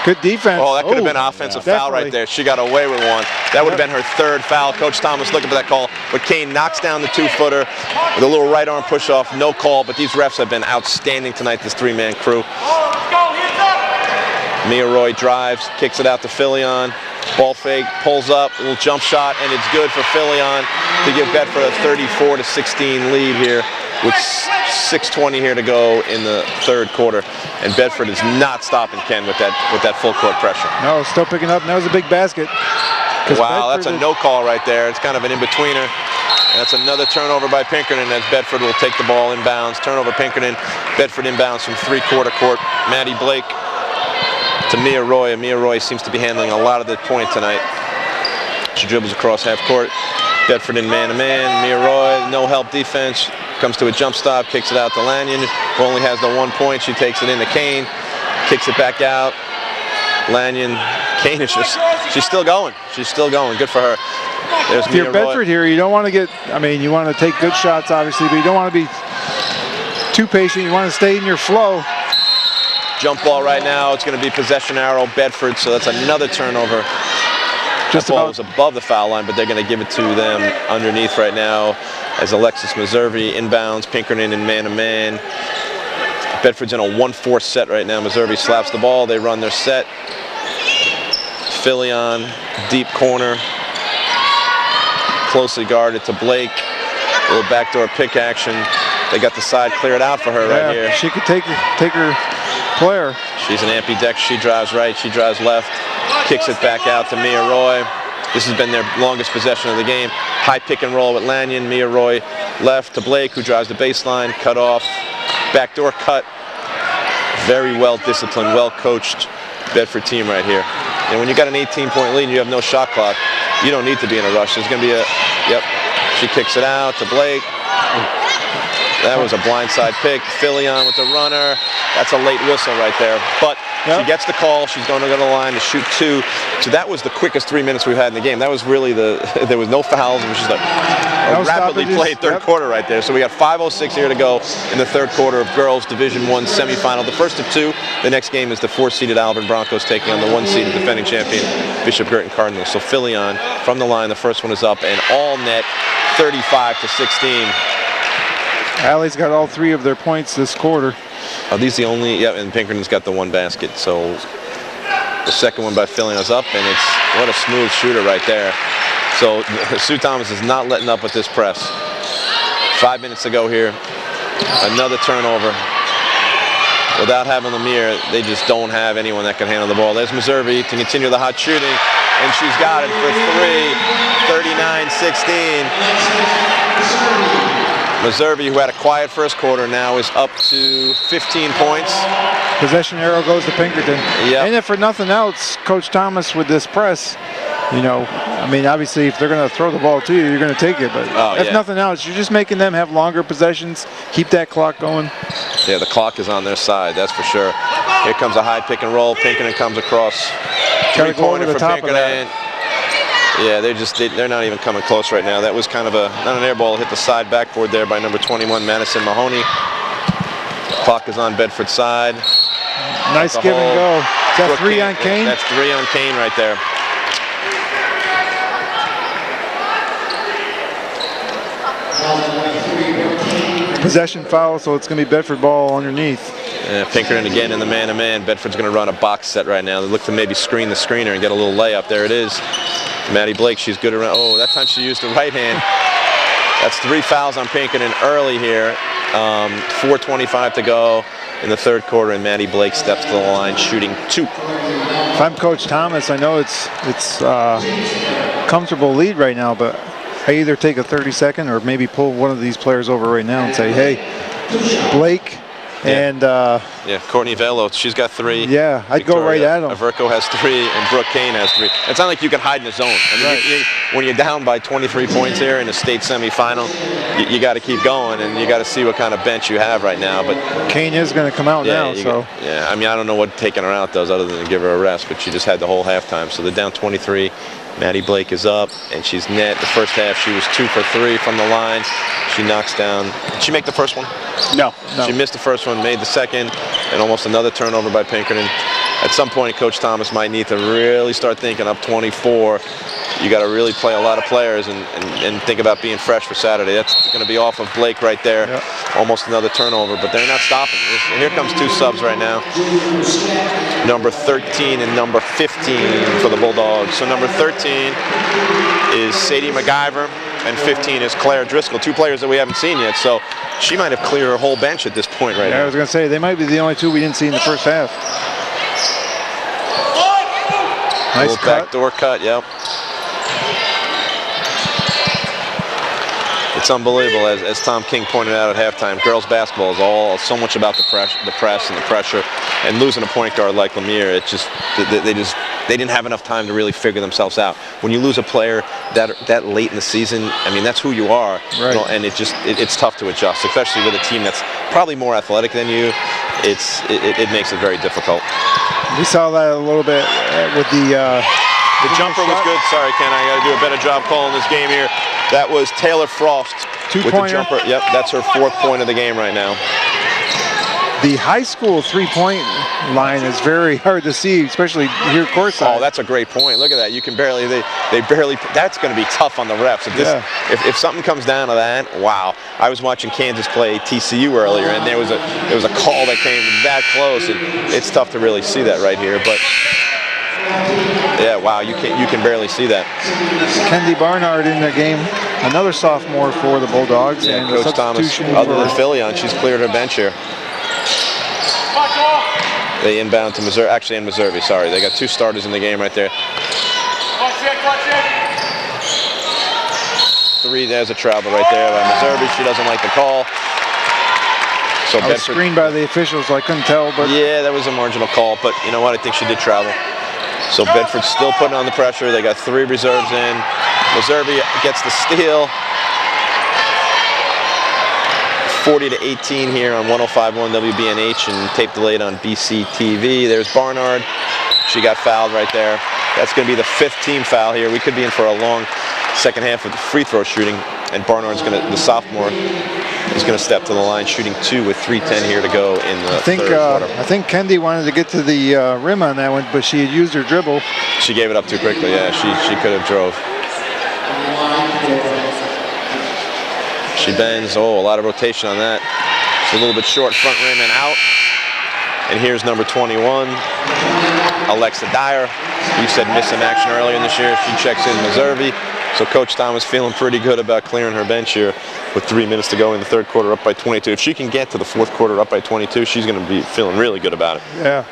Good defense. Oh, that could have been an offensive foul right there. She got away with one. That would have been her 3rd foul. Coach Thomas looking for that call, but Kane knocks down the 2-footer with a little right arm push off. No call, but these refs have been outstanding tonight, this 3-man crew. Mia Roy drives, kicks it out to Filion. Ball fake, pulls up, a little jump shot, and it's good for Filion to give Bedford a 34-16 lead here with 6:20 here to go in the third quarter, and Bedford is not stopping Ken with that full court pressure. No, still picking up, and that was a big basket. Wow, that's a no call right there. It's kind of an in-betweener. That's another turnover by Pinkerton as Bedford will take the ball inbounds. Turnover Pinkerton, Bedford inbounds from three-quarter court. Maddie Blake to Mia Roy. And Mia Roy seems to be handling a lot of the point tonight. She dribbles across half court. Bedford in man-to-man. Mia Roy, no-help defense. Comes to a jump stop, kicks it out to Lanyon, who only has the 1 point. She takes it into Kane, kicks it back out. Lanyon, Kane is she's still going. She's still going. Good for her. There's if you're Bedford here, you don't want to get, I mean, you want to take good shots, obviously, but you don't want to be too patient. You want to stay in your flow. Jump ball right now. It's going to be possession arrow, Bedford, so that's another turnover. Just ball was above the foul line, but they're going to give it to them underneath right now as Alexis Meservy inbounds. Pinkerton in man-to-man. Bedford's in a 1-4 set right now. Meservy slaps the ball. They run their set. Filion, deep corner. Closely guarded to Blake. A little backdoor pick action. They got the side cleared out for her right here. She could take her player. She's an ambidextrous. She drives right, she drives left. Kicks it back out to Mia Roy. This has been their longest possession of the game. High pick and roll with Lanyon. Mia Roy left to Blake, who drives the baseline. Cut off. Backdoor cut. Very well disciplined, well coached Bedford team right here. And when you got an 18-point lead and you have no shot clock, you don't need to be in a rush. There's going to be a, yep. She kicks it out to Blake. That was a blindside pick. Filion with the runner. That's a late whistle right there. But she gets the call. She's going to go to the line to shoot 2. So that was the quickest 3 minutes we've had in the game. That was really there was no fouls. It was just a rapidly played third quarter right there. So we got 5:06 here to go in the third quarter of girls Division I semifinal. The first of 2. The next game is the 4-seeded Alvin Broncos taking on the 1-seeded defending champion Bishop Girton Cardinals. So Filion from the line. The first one is up and all net 35-16. Allie's got all 3 of their points this quarter. Are these the only? Yeah, and Pinkerton's got the 1 basket. So the second one by Filion is up, and it's what a smooth shooter right there. So Sue Thomas is not letting up with this press. 5 minutes to go here. Another turnover. Without having Lemire, they just don't have anyone that can handle the ball. There's Meservy to continue the hot shooting, and she's got it for 3. 39-16. Meservy, who had a quiet first quarter, now is up to 15 points. Possession arrow goes to Pinkerton. Yep. And if for nothing else, Coach Thomas with this press, you know, I mean, obviously if they're going to throw the ball to you, you're going to take it. But if nothing else, you're just making them have longer possessions, keep that clock going. Yeah, the clock is on their side, that's for sure. Here comes a high pick and roll. Pinkerton comes across. Three-pointer for Pinkerton. Yeah, they're not even coming close right now. That was kind of not an air ball, hit the side backboard there by number 21, Madison Mahoney. Clock is on Bedford's side. Nice give and go. Is that 3 on Kane? That's 3 on Kane right there. Possession foul, so it's going to be Bedford ball underneath. Pinkerton again in the man-to-man. Bedford's going to run a box set right now. They look to maybe screen the screener and get a little layup. There it is. Maddie Blake, she's good around. Oh, that time she used the right hand. That's 3 fouls on Pinkerton early here. 4:25 to go in the third quarter, and Maddie Blake steps to the line, shooting 2. If I'm Coach Thomas, I know it's comfortable lead right now, but I either take a 30-second or maybe pull one of these players over right now and say, hey, Blake. And Courtney Velo, she's got 3. Yeah, I'd go right at him. Averko has 3, and Brooke Kane has 3. It's not like you can hide in the zone. I mean, when you're down by 23 points here in the state semifinal, you got to keep going, and you got to see what kind of bench you have right now. But Kane is going to come out now, so. I mean, I don't know what taking her out does other than to give her a rest, but she just had the whole halftime. So they're down 23. Maddie Blake is up, and she's net. The first half, she was 2 for 3 from the line. She knocks down. Did she make the first one? No. She missed the first one, made the second, and almost another turnover by Pinkerton. At some point, Coach Thomas might need to really start thinking up 24. You got to really play a lot of players and think about being fresh for Saturday. That's going to be off of Blake right there. Yep. Almost another turnover, but they're not stopping. Here comes 2 subs right now. Number 13 and number 15 for the Bulldogs. So number 13 is Sadie MacGyver, and 15 is Claire Driscoll, 2 players that we haven't seen yet. So she might have cleared her whole bench at this point right now. I was going to say, they might be the only 2 we didn't see in the first half. Nice little backdoor cut, yep. It's unbelievable, as Tom King pointed out at halftime. Girls basketball is all so much about the press and the pressure, and losing a point guard like Lemire, it just they didn't have enough time to really figure themselves out. When you lose a player that late in the season, I mean, that's who you are, right. You know, and it's tough to adjust, especially with a team that's probably more athletic than you. It makes it very difficult. We saw that a little bit with the jumper was good. Sorry, Ken, I got to do a better job calling this game here. That was Taylor Frost with the jumper. Yep, that's her 4th point of the game right now. The high school 3-point line is very hard to see, especially here courtside. Oh, that's a great point. Look at that. You can barely, they barely, that's going to be tough on the refs. If something comes down to that, wow. I was watching Kansas play TCU earlier, and there was a call that came that close, and it's tough to really see that right here, but yeah, wow, you can barely see that. Kendi Barnard in the game, another sophomore for the Bulldogs. Yeah, and Coach Thomas, other than Filion, she's cleared her bench here. They inbound to Missouri, actually in Missouri, sorry. They got 2 starters in the game right there. 3, there's a travel right there by Missouri. She doesn't like the call. So I was screened by the officials, so I couldn't tell. But yeah, that was a marginal call, but you know what? I think she did travel. So Bedford's still putting on the pressure. They got 3 reserves in. Missouri gets the steal. 40-18 here on 105.1 WBNH and tape delayed on BCTV. There's Barnard. She got fouled right there. That's going to be the 5th team foul here. We could be in for a long second half with the free throw shooting, and Barnard's going to, the sophomore, is going to step to the line, shooting 2 with 3:10 here to go in the third quarter. I think Kendi wanted to get to the rim on that one, but she had used her dribble. She gave it up too quickly. Yeah, she could have drove. She bends. Oh, a lot of rotation on that. It's a little bit short, front rim and out. And here's number 21, Alexa Dyer. You said miss some action earlier in this year. She checks in Missouri. So Coach Thomas feeling pretty good about clearing her bench here with 3 minutes to go in the third quarter, up by 22. If she can get to the 4th quarter up by 22, she's going to be feeling really good about it. Yeah.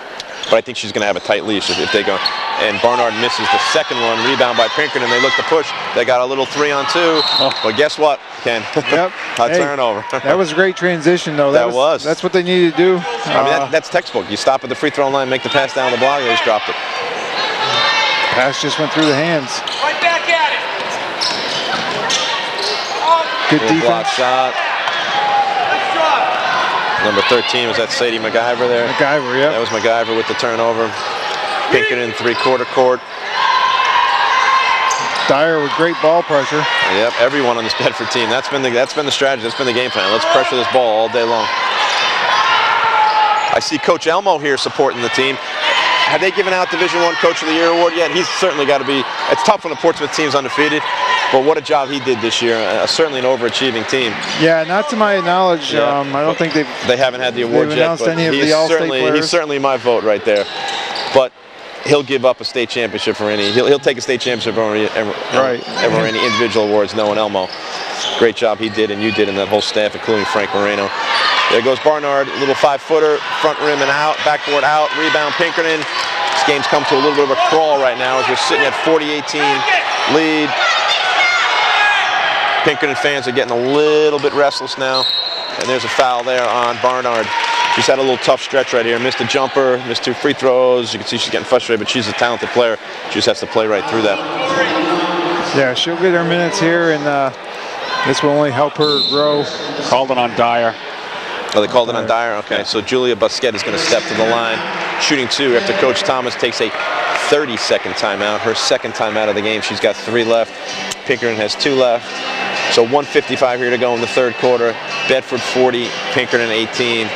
But I think she's going to have a tight leash if they go. And Barnard misses the second one. Rebound by Pinkerton. They look to push. They got a little 3-on-2. Oh. But guess what, Ken? Yep. Turnover. That was a great transition, though. That was. That's what they needed to do. I mean, that's textbook. You stop at the free throw line, make the pass down the block, they just dropped it. Pass just went through the hands. Right back at it. Good defense. Block shot. Number 13, was that Sadie MacGyver there? MacGyver, yeah. That was MacGyver with the turnover. Pinkerton, 3-quarter court. Dyer with great ball pressure. Yep, everyone on this Bedford team. That's been the strategy. That's been the game plan. Let's pressure this ball all day long. I see Coach Elmo here supporting the team. Have they given out Division I Coach of the Year award yet? He's certainly got to be. It's tough when the Portsmouth team's undefeated, but what a job he did this year. Certainly an overachieving team. Yeah, not to my knowledge. Yeah, I don't think they haven't had the award yet. But he's certainly my vote right there. But he'll give up a state championship for any. He'll take a state championship over any individual awards. Knowing Elmo, great job he did and you did, and that whole staff, including Frank Moreno. There goes Barnard, little 5-footer, front rim and out, backboard out, rebound Pinkerton. This game's come to a little bit of a crawl right now as we're sitting at 40-18 lead. Pinkerton fans are getting a little bit restless now, and there's a foul there on Barnard. She's had a little tough stretch right here. Missed a jumper, missed 2 free throws. You can see she's getting frustrated, but she's a talented player. She just has to play right through that. Yeah, she'll get her minutes here, and this will only help her grow. Called it on Dyer. Oh, they called it on Dyer? Okay, so Julia Busquet is going to step to the line, shooting 2 after Coach Thomas takes a 30-second timeout. Her second timeout of the game. She's got 3 left. Pinkerton has 2 left. So 1:55 here to go in the third quarter. Bedford 40, Pinkerton 18.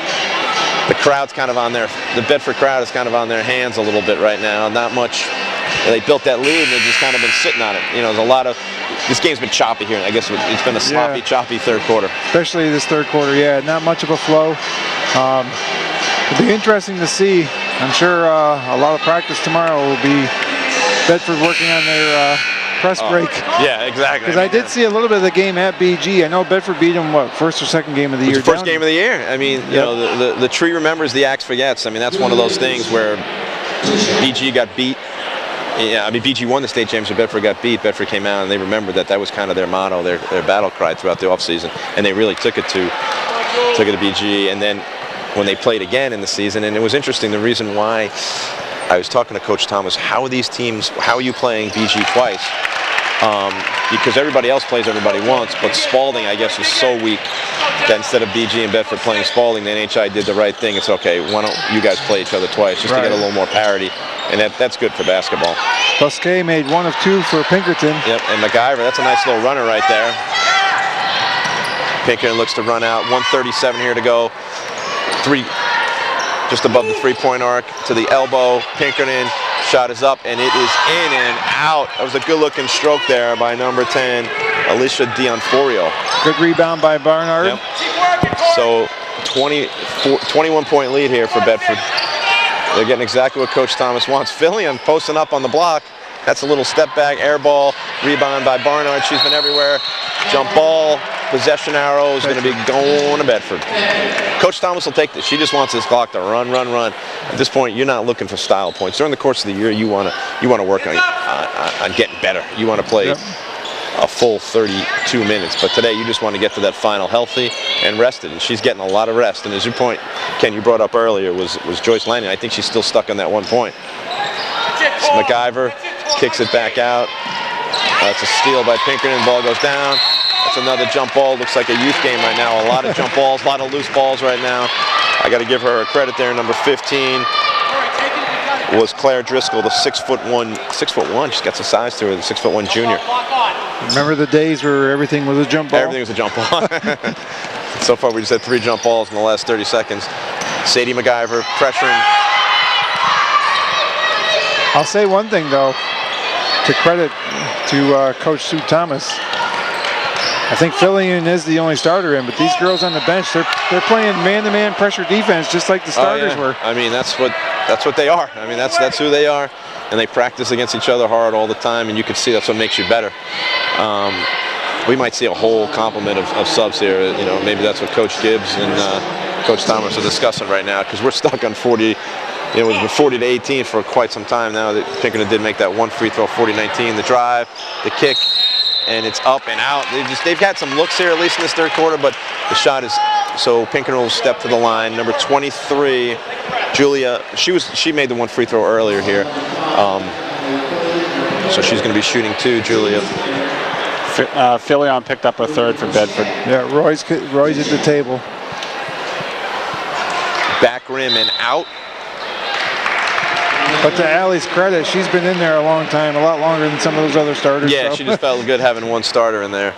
The crowd's kind of on their, the Bedford crowd is kind of on their hands a little bit right now. Not much. They built that lead and they've just kind of been sitting on it. You know, there's a lot of, this game's been choppy here. I guess it's been a sloppy, choppy third quarter. Especially this third quarter, yeah, not much of a flow. It'll be interesting to see. I'm sure a lot of practice tomorrow will be Bedford working on their press break. Yeah, exactly. Because I did see a little bit of the game at BG. I know Bedford beat them, what, first or second game of the year? First game of the year. I mean, you know, the tree remembers, the axe forgets. I mean, that's one of those things where BG got beat. Yeah, I mean, BG won the state championship. Bedford got beat. Bedford came out, and they remembered that was kind of their motto, their battle cry throughout the offseason, and they really took it to BG. And then when they played again in the season, and it was interesting, the reason why I was talking to Coach Thomas, how are these teams, how are you playing BG twice? Because everybody else plays everybody once, but Spalding, I guess, was so weak that instead of BG and Bedford playing Spalding, the NHI did the right thing. It's okay, why don't you guys play each other twice, just to get a little more parity, and that's good for basketball. Busquet made 1 of 2 for Pinkerton. Yep, and MacGyver, that's a nice little runner right there. Pinkerton looks to run out, 1:37 here to go. 3, just above the three-point arc to the elbow. Pinkerton, shot is up, and it is in and out. That was a good-looking stroke there by number 10, Alicia Dionforio. Good rebound by Barnard. Yep. So 21-point lead here for Bedford. They're getting exactly what Coach Thomas wants. Fillion posting up on the block. That's a little step back, air ball, rebound by Barnard. She's been everywhere. Jump ball, possession arrow is going to be going to Bedford. Coach Thomas will take this. She just wants this clock to run. At this point, you're not looking for style points. During the course of the year, you want to work on getting better. You want to play a full 32 minutes. But today, you just want to get to that final healthy and rested. And she's getting a lot of rest. And as your point, Ken, you brought up earlier, was Joyce Lanning. I think she's still stuck on that 1 point. MacGyver kicks it back out. That's a steal by Pinkerton. Ball goes down. That's another jump ball. Looks like a youth game right now. A lot of jump balls, a lot of loose balls right now. I got to give her a credit there. Number 15 was Claire Driscoll, the 6'1". She's got some size to her, the 6'1" junior. Remember the days where everything was a jump ball? Everything was a jump ball. So far, we just had 3 jump balls in the last 30 seconds. Sadie MacGyver pressuring. I'll say one thing, though, to credit to Coach Sue Thomas. I think Fillion is the only starter in, but these girls on the bench, they're playing man-to-man pressure defense just like the starters were. I mean, that's what they are. I mean, that's who they are, and they practice against each other hard all the time, and you can see that's what makes you better. We might see a whole complement of subs here. You know, maybe that's what Coach Gibbs and Coach Thomas are discussing right now, because we're stuck on 40. It was 40-18 for quite some time now. Pinkerton did make that 1 free throw, 40-19. The drive, the kick, and it's up and out. They've had some looks here, at least in this third quarter, but the shot is, so Pinkerton will step to the line. Number 23, Julia, she made the 1 free throw earlier here. So she's going to be shooting 2, Julia. Fillion picked up a 3rd for Bedford. Yeah, Roy's at the table. Back rim and out. But to Allie's credit, she's been in there a long time, a lot longer than some of those other starters. Yeah, she just felt good having 1 starter in there.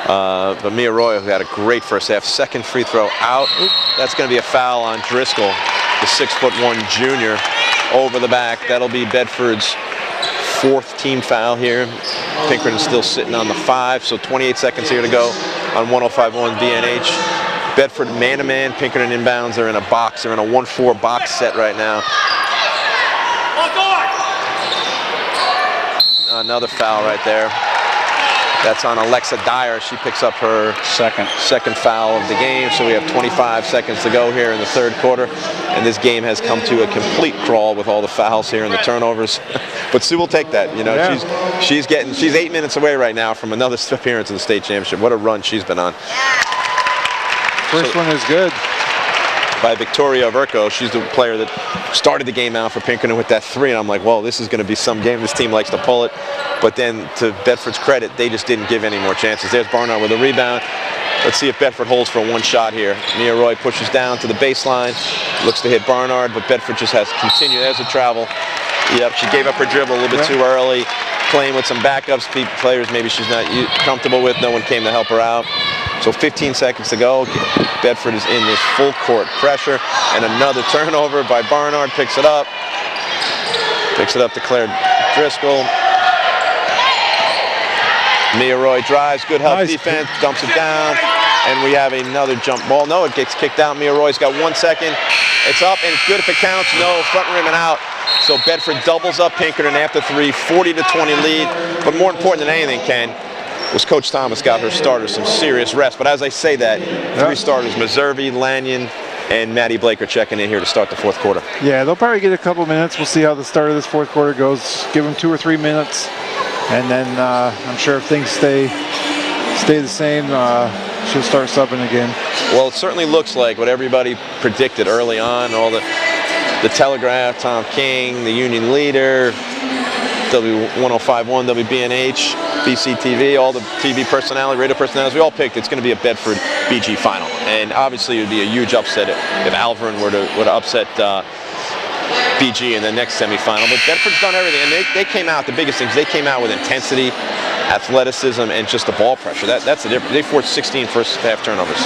But Mia Roy, who had a great first half, 2nd free throw out. That's going to be a foul on Driscoll, the 6'1" junior, over the back. That'll be Bedford's 4th team foul here. Pinkerton still sitting on the 5, so 28 seconds here to go on 105.1 BNH. Bedford man-to-man, Pinkerton inbounds. They're in a box. They're in a 1-4 box set right now. Another foul right there. That's on Alexa Dyer. She picks up her second foul of the game. So we have 25 seconds to go here in the third quarter. And this game has come to a complete crawl with all the fouls here and the turnovers. But Sue will take that. You know, she's 8 minutes away right now from another appearance in the state championship. What a run she's been on. First one is good. By Victoria Verco. She's the player that started the game out for Pinkerton with that 3, and I'm like, well, this is going to be some game. This team likes to pull it. But then, to Bedford's credit, they just didn't give any more chances. There's Barnard with a rebound. Let's see if Bedford holds for 1 shot here. Mia Roy pushes down to the baseline, looks to hit Barnard, but Bedford just has continued. There's a travel. Yep, she gave up her dribble a little bit too early, playing with some backups, players maybe she's not comfortable with. No one came to help her out. So 15 seconds to go. Bedford is in this full court pressure, and another turnover by Barnard. Picks it up to Claire Driscoll. Mia Roy drives, good help defense, dumps it down, and we have another jump ball. No, it gets kicked out. Mia Roy's got 1 second. It's up, and it's good if it counts. No, front rim and out. So Bedford doubles up Pinkerton after 3, 40-20 lead. But more important than anything, Ken, was Coach Thomas got her starters some serious rest. But as I say that, 3 starters, Meserve, Lanyon, and Maddie Blake are checking in here to start the 4th quarter. Yeah, they'll probably get a couple minutes. We'll see how the start of this 4th quarter goes. Give them 2 or 3 minutes. And then I'm sure if things stay the same, she'll start subbing again. Well, it certainly looks like what everybody predicted early on, all the Telegraph, Tom King, the Union Leader, W1051, WBNH, BCTV, all the TV personality, radio personalities, we all picked it's going to be a Bedford BG final. And obviously it would be a huge upset if Alverin were to upset BG in the next semifinal. But Bedford's done everything, and they came out, the biggest thing is they came out with intensity, athleticism, and just the ball pressure. That's the difference. They forced 16 first half turnovers.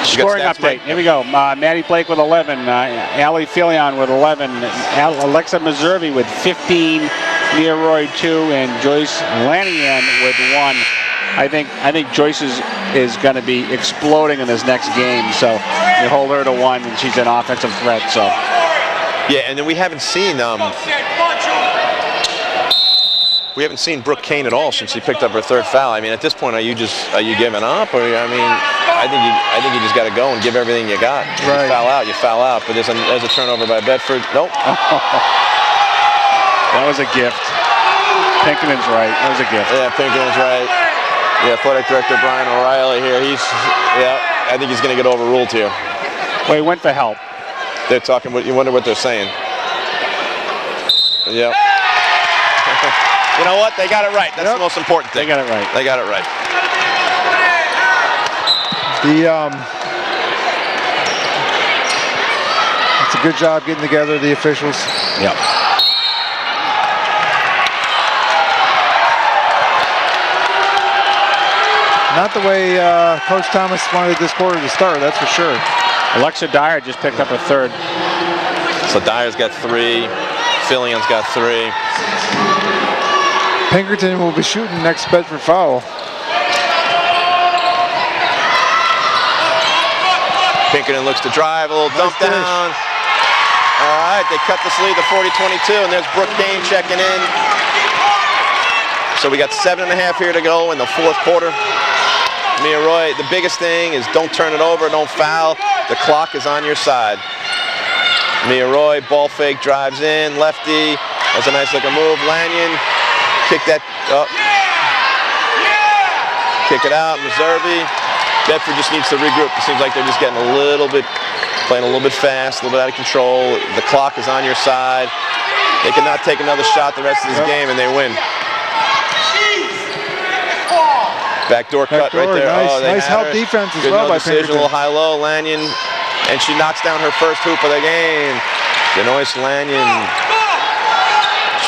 Scoring update. Here we go. Maddie Blake with 11, Allie Filion with 11, Alexa Meserve with 15, Mia Roy 2, and Joyce Lanyon with 1. I think Joyce is going to be exploding in this next game. So you hold her to 1, and she's an offensive threat. So yeah, and then we haven't seen Brooke Kane at all since she picked up her 3rd foul. I mean, at this point, are you giving up? Or I mean, I think you just got to go and give everything you got. Right. You foul out. But there's a turnover by Bedford. Nope. That was a gift. Pinkerton's right. That was a gift. Yeah, Pinkerton's right. The athletic director Brian O'Reilly here. I think he's going to get overruled here. Well, he went for help. They're talking. You wonder what they're saying. Yep. You know what? They got it right. That's the most important thing. They got it right. They got it right. It's a good job getting together, the officials. Yep. Not the way Coach Thomas wanted this quarter to start, that's for sure. Alexa Dyer just picked up her 3rd. So Dyer's got 3. Fillion's got 3. Pinkerton will be shooting next Bedford foul. Pinkerton looks to drive, a little dump down. All right, they cut this lead to 40-22, and there's Brooke Kane checking in. So we got 7.5 here to go in the 4th quarter. Mia Roy, the biggest thing is don't turn it over, don't foul. The clock is on your side. Mia Roy, ball fake, drives in, lefty. That's a nice looking move. Lanyon, kick that up. Kick it out, Meserve. Bedford just needs to regroup. It seems like they're just getting playing a little bit fast, a little bit out of control. The clock is on your side. They cannot take another shot the rest of this game and they win. Backdoor cut right there. Nice help defense as well by Pinkerton. A little high-low, Lanyon, and she knocks down her first hoop of the game. Janoyce Lanyon.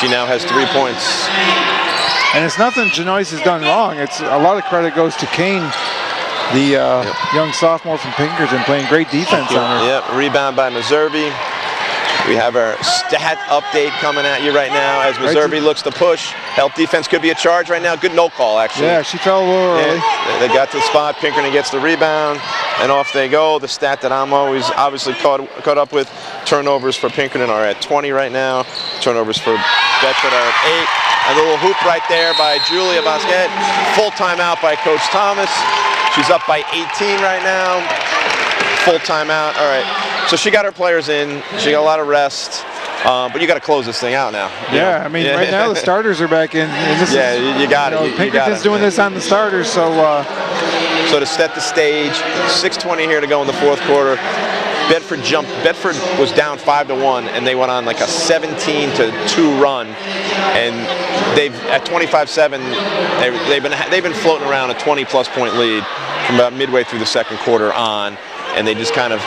She now has 3 points. And it's nothing Janoyce has done wrong. It's a lot of credit goes to Kane, the young sophomore from Pinkerton, playing great defense on her. Yep, rebound by Meserve. We have our stat update coming at you right now as Meserve looks to push. Help defense could be a charge right now. Good no call, actually. Yeah, she fell a little early. They got to the spot. Pinkerton gets the rebound, and off they go. The stat that I'm always obviously caught up with, turnovers for Pinkerton are at 20 right now. Turnovers for Bedford are at 8. And a little hoop right there by Julia Basquet. Full timeout by Coach Thomas. She's up by 18 right now. Full timeout. All right. So she got her players in. She got a lot of rest. But you got to close this thing out now. Yeah, I mean, right now the starters are back in. And this you got it. Pinkerton's doing this on the starters, so. So to set the stage, 6:20 here to go in the 4th quarter. Bedford jumped. Bedford was down 5-1, and they went on like a 17-2 run. And they've at 25-7, they've been floating around a 20+ point lead from about midway through the 2nd quarter on, and they just kind of.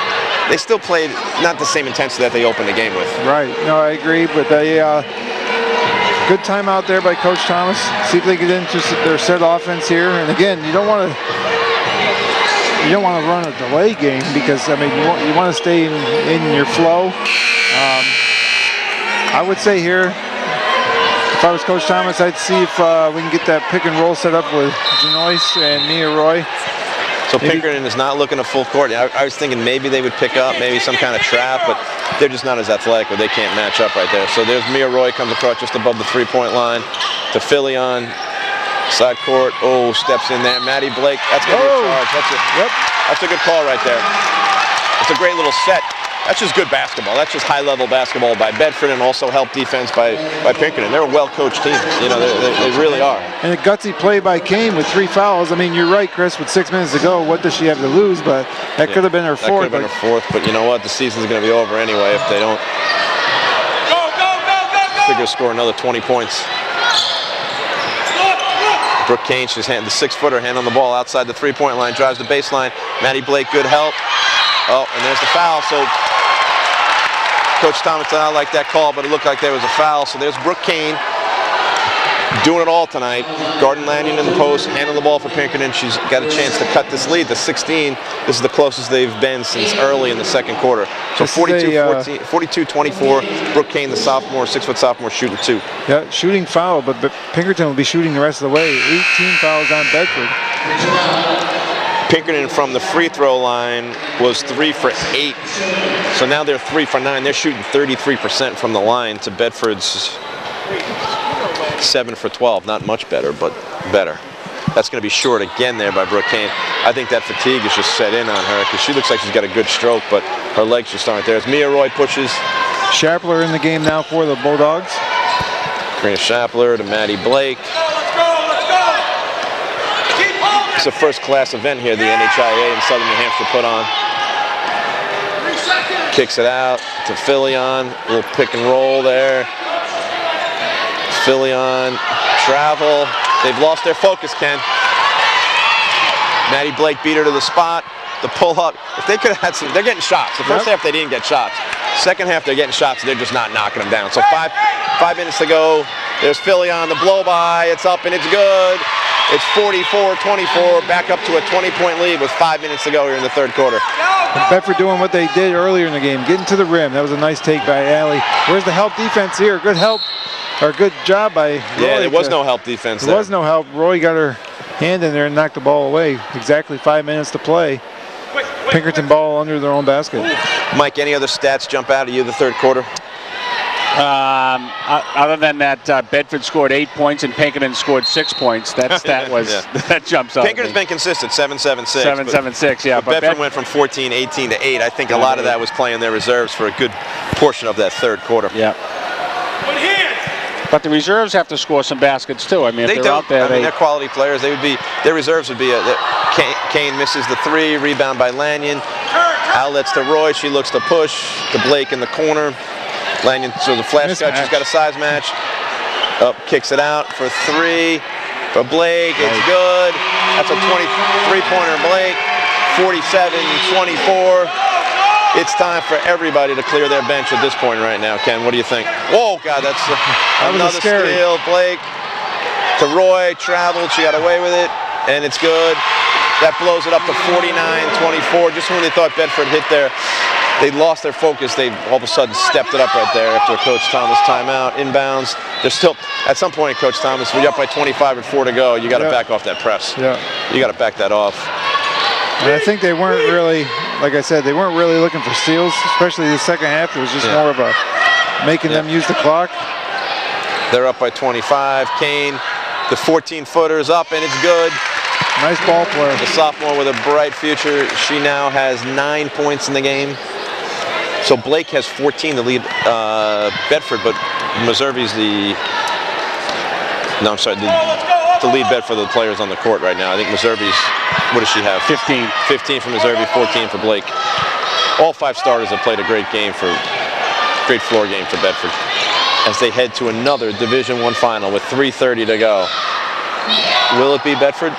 They still played not the same intensity that they opened the game with. Right. No, I agree. But they good timeout there by Coach Thomas. See if they get into their set offense here. And again, you don't want to run a delay game because I mean you want to stay in your flow. I would say here, if I was Coach Thomas, I'd see if we can get that pick and roll set up with Janoyce and Mia Roy. So Pinkerton is not looking a full court. I was thinking maybe they would pick up, maybe some kind of trap, but they're just not as athletic, or they can't match up right there. So there's Mia Roy comes across just above the three-point line to Filion. Side court, steps in there. Maddie Blake, that's going to be a charge. That's a good call right there. It's a great little set. That's just good basketball. That's just high-level basketball by Bedford, and also help defense by Pinkerton. They're a well-coached team. You know, they really are. And a gutsy play by Kane with 3 fouls. I mean, you're right, Chris, with 6 minutes to go. What does she have to lose? But that could have been her fourth. That could have been her fourth, but you know what? The season's going to be over anyway if they don't figure to score another 20 points. Brooke Kane, she's the 6-footer, hand on the ball outside the three-point line, drives the baseline. Maddie Blake, good help. Oh, and there's the foul. So Coach Thomas did not like that call, but it looked like there was a foul. So there's Brooke Kane doing it all tonight. Gordon Lanyon in the post, handing the ball for Pinkerton. She's got a chance to cut this lead to 16. This is the closest they've been since early in the second quarter. So 42-24. Brooke Kane, the sophomore, 6-foot sophomore, shooting 2. Yeah, shooting foul, but Pinkerton will be shooting the rest of the way. 18 fouls on Bedford. Pinkerton from the free throw line was 3 for 8. So now they're 3 for 9. They're shooting 33% from the line to Bedford's 7 for 12. Not much better, but better. That's going to be short again there by Brooke Kane. I think that fatigue is just set in on her because she looks like she's got a good stroke, but her legs just aren't there. As Mia Roy pushes. Shapler in the game now for the Bulldogs. Karina Shapler to Maddie Blake. It's a first-class event here the NHIA in Southern New Hampshire put on. Kicks it out to Filion. A little pick and roll there. Filion, travel. They've lost their focus, Ken. Maddie Blake beat her to the spot. The pull-up. If they could have had some, they're getting shots. The first half they didn't get shots. Second half they're getting shots. They're just not knocking them down. So five minutes to go. There's Filion, the blow-by. It's up and it's good. It's 44-24, back up to a 20-point lead with 5 minutes to go here in the third quarter. And Bedford doing what they did earlier in the game, getting to the rim. That was a nice take by Allie. Where's the help defense here? Good help, or good job by Roy. Yeah, there was no help defense there. There was no help. Roy got her hand in there and knocked the ball away. Exactly 5 minutes to play. Pinkerton ball under their own basket. Mike, any other stats jump out at you the third quarter? Other than that, Bedford scored 8 points and Pinkerton scored 6 points. That was that jumps out. Pinkerton's been consistent, 7-7-6. 7-7-6, yeah. But Bedford went from 14-18 to 8. I think a lot of that was playing their reserves for a good portion of that third quarter. Yeah. But the reserves have to score some baskets too. I mean, if they're out there, I mean, they're quality players. They would be. Their reserves would be. Kane misses the 3, rebound by Lanyon. Outlets to Roy. She looks to push to Blake in the corner. Lanyon, so the flash cut, she's got a size match. Up, kicks it out for 3 for Blake. It's good. That's a 23-pointer, Blake. 47-24. It's time for everybody to clear their bench at this point right now. Ken, what do you think? Whoa, God, that's another steal. Blake to Roy, traveled. She got away with it, and it's good. That blows it up to 49-24. Just when they thought Bedford hit there, they lost their focus. They all of a sudden stepped it up right there after Coach Thomas timeout, inbounds. They're still, at some point, Coach Thomas, when you're up by 25 and 4 to go, you got to back off that press. Yeah. You got to back that off. And I think they weren't really, like I said, they weren't really looking for steals, especially the second half. It was just more of a making them use the clock. They're up by 25. Kane, the 14-footer is up, and it's good. Nice ball player. The sophomore with a bright future. She now has 9 points in the game. So Blake has 14 to lead Bedford, but Meservy's the lead Bedford of the players on the court right now. I think Meservy's, what does she have? 15. 15 for Meservy, 14 for Blake. All 5 starters have played a great floor game for Bedford as they head to another Division I final with 3:30 to go. Will it be Bedford?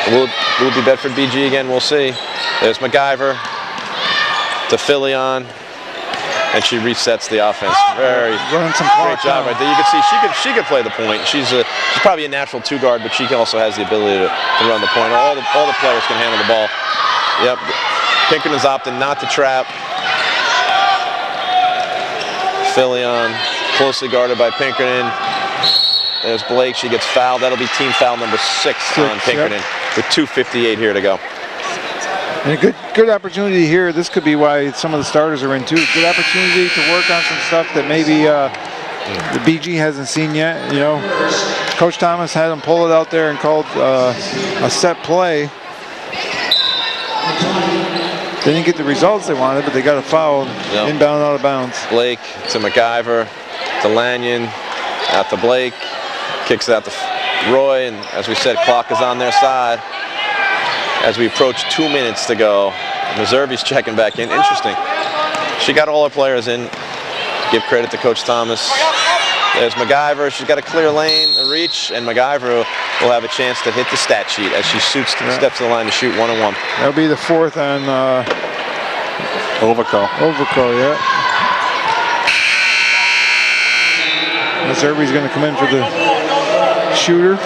Will it be Bedford BG again? We'll see. There's MacGyver to Filion, and she resets the offense. Very great job right there. You can see she could play the point. She's probably a natural 2 guard, but she also has the ability to run the point. All the players can handle the ball. Yep. Pinkerton's opting not to trap. Filion closely guarded by Pinkerton. There's Blake. She gets fouled. That'll be team foul number 6 on Pinkerton with 2:58 here to go. And a good opportunity here. This could be why some of the starters are in too. Good opportunity to work on some stuff that maybe the BG hasn't seen yet. You know, Coach Thomas had them pull it out there and called a set play. They didn't get the results they wanted, but they got a foul, inbound, out of bounds. Blake to MacGyver, to Lanyon, out to Blake, kicks it out to Roy, and as we said, clock is on their side. As we approach 2 minutes to go, Meservy's checking back in. Interesting. She got all her players in. Give credit to Coach Thomas. There's MacGyver. She's got a clear lane, a reach, and MacGyver will have a chance to hit the stat sheet as she steps to the line to shoot 1-on-1. That'll be the fourth on Overco. Overco, yeah. Meservy's going to come in for the shooter,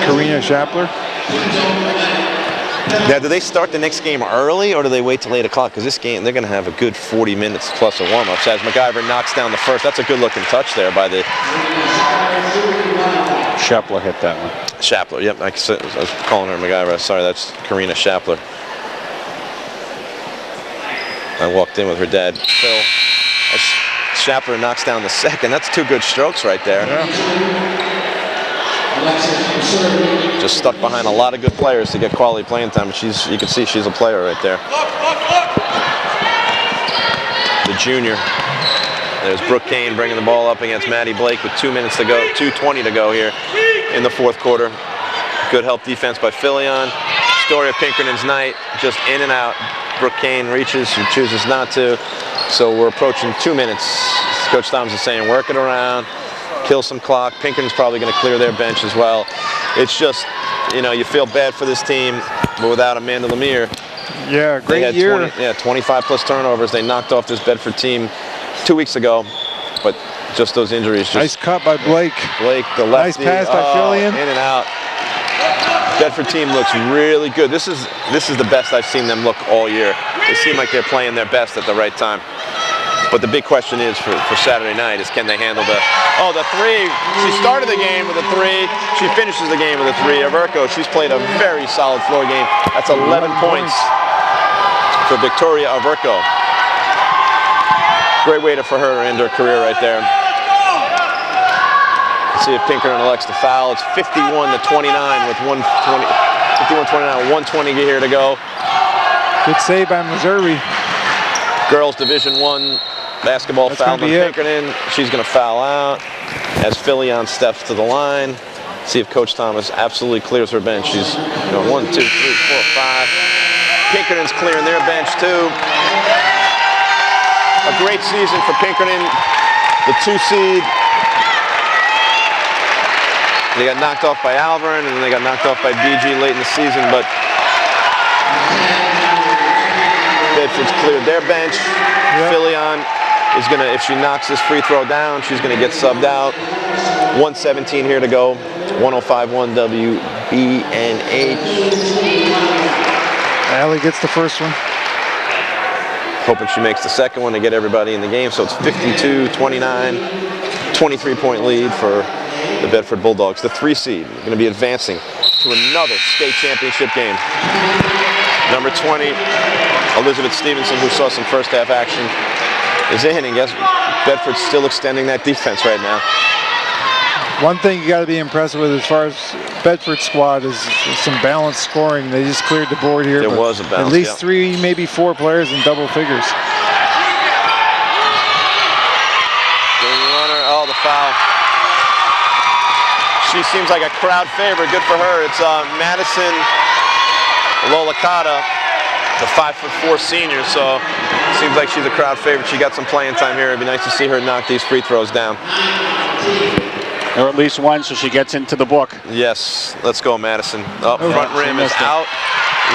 Karina Schappler. Now, do they start the next game early, or do they wait till 8 o'clock? Because this game, they're going to have a good 40 minutes plus a warm-up. So as MacGyver knocks down the first, that's a good-looking touch there by the... Schappler hit that one. Schappler, yep. I was calling her MacGyver. Sorry, that's Karina Schappler. I walked in with her dad, Phil. As Schappler knocks down the second. That's 2 good strokes right there. Yeah. Just stuck behind a lot of good players to get quality playing time. You can see she's a player right there. The junior. There's Brooke Kane bringing the ball up against Maddie Blake with 2 minutes to go, 2:20 to go here in the fourth quarter. Good help defense by Filion. Story of Pinkerton's night, just in and out. Brooke Kane reaches, she chooses not to. So we're approaching 2 minutes. Coach Thomas is saying work it around, kill some clock. Pinkerton's probably going to clear their bench as well. It's just, you know, you feel bad for this team, but without Amanda Lemire. Yeah, great year. 25 plus turnovers. They knocked off this Bedford team 2 weeks ago, but just those injuries. Just nice cut by Blake. Blake, the lefty. Nice pass by Filion. In and out. Bedford team looks really good. This is the best I've seen them look all year. They seem like they're playing their best at the right time. But the big question is for Saturday night is, can they handle the three? She started the game with a 3. She finishes the game with a 3. Averko, she's played a very solid floor game. That's 11 points for Victoria Averko. Great way for her to end her career right there. Let's see if Pinkerton elects to foul. It's 51-29 with 120 here to go. Good save by Meservy. Girls Division I basketball foul on Pinkerton. She's going to foul out as Filion steps to the line. See if Coach Thomas absolutely clears her bench. She's 1, 2, 3, 4, 5. Pinkerton's clearing their bench too. A great season for Pinkerton, the 2 seed. They got knocked off by Alvern, and then they got knocked off by BG late in the season, but Bedford's cleared their bench. Yep. Filion is going to, if she knocks this free throw down, she's going to get subbed out. 1:17 here to go. 105-1 WBNH. Allie gets the first one. Hoping she makes the second one to get everybody in the game. So it's 52-29, 23-point lead for the Bedford Bulldogs. The 3 seed going to be advancing to another state championship game. Number 20, Elizabeth Stevenson, who saw some first half action, is in, and guess Bedford's still extending that defense right now. One thing you got to be impressed with as far as Bedford squad is some balanced scoring. They just cleared the board here. There was a balance, at least 3, maybe 4 players in double figures. Runner, the foul. She seems like a crowd favorite. Good for her. It's Madison Lolakata, the 5'4" senior. So seems like she's a crowd favorite. She got some playing time here. It'd be nice to see her knock these free throws down. Or at least one, so she gets into the book. Yes, let's go, Madison. Front rim is out.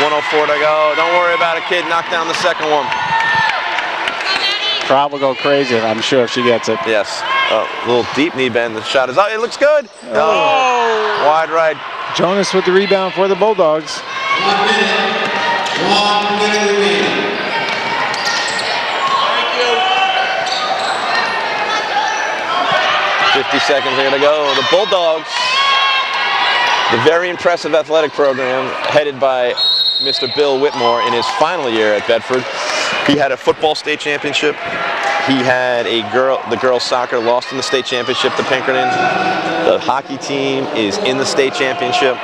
104 to go. Don't worry about it, kid. Knock down the second one. Crowd will go crazy, I'm sure, if she gets it. Yes. A little deep knee bend. The shot is out. It looks good. Oh! Wide right. Jonas with the rebound for the Bulldogs. 1 minute. 1 minute remaining. 50 seconds here to go. The Bulldogs, the very impressive athletic program headed by Mr. Bill Whitmore in his final year at Bedford. He had a football state championship. He had the girls soccer lost in the state championship to Pinkerton. The hockey team is in the state championship.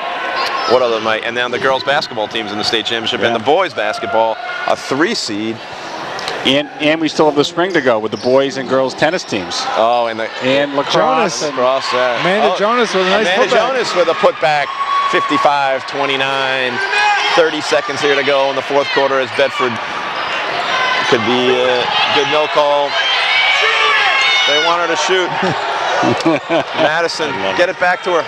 What other, Mike? And now the girls basketball team's in the state championship, and the boys basketball, a 3 seed. And we still have the spring to go with the boys and girls tennis teams. Oh, and lacrosse. Amanda Jonas with a nice Amanda putback. Jonas with a putback, 55-29. 30 seconds here to go in the fourth quarter as Bedford could be a good no call. They want her to shoot. Madison, get it back to her.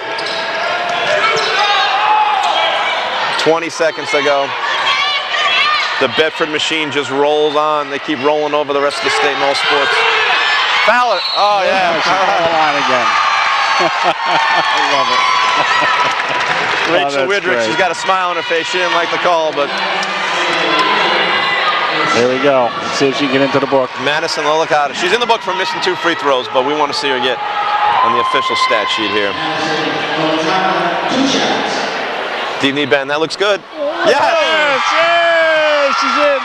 20 seconds to go. The Bedford machine just rolls on. They keep rolling over the rest of the state in all sports. Foul it. Oh, yeah. She's on the line again. I love it. Rachel Widrick, she's got a smile on her face. She didn't like the call, but... There we go. Let's see if she can get into the book. Madison Lolicata. She's in the book for missing 2 free throws, but we want to see her get on the official stat sheet here. Dean Ben, that looks good. Yes, she's in.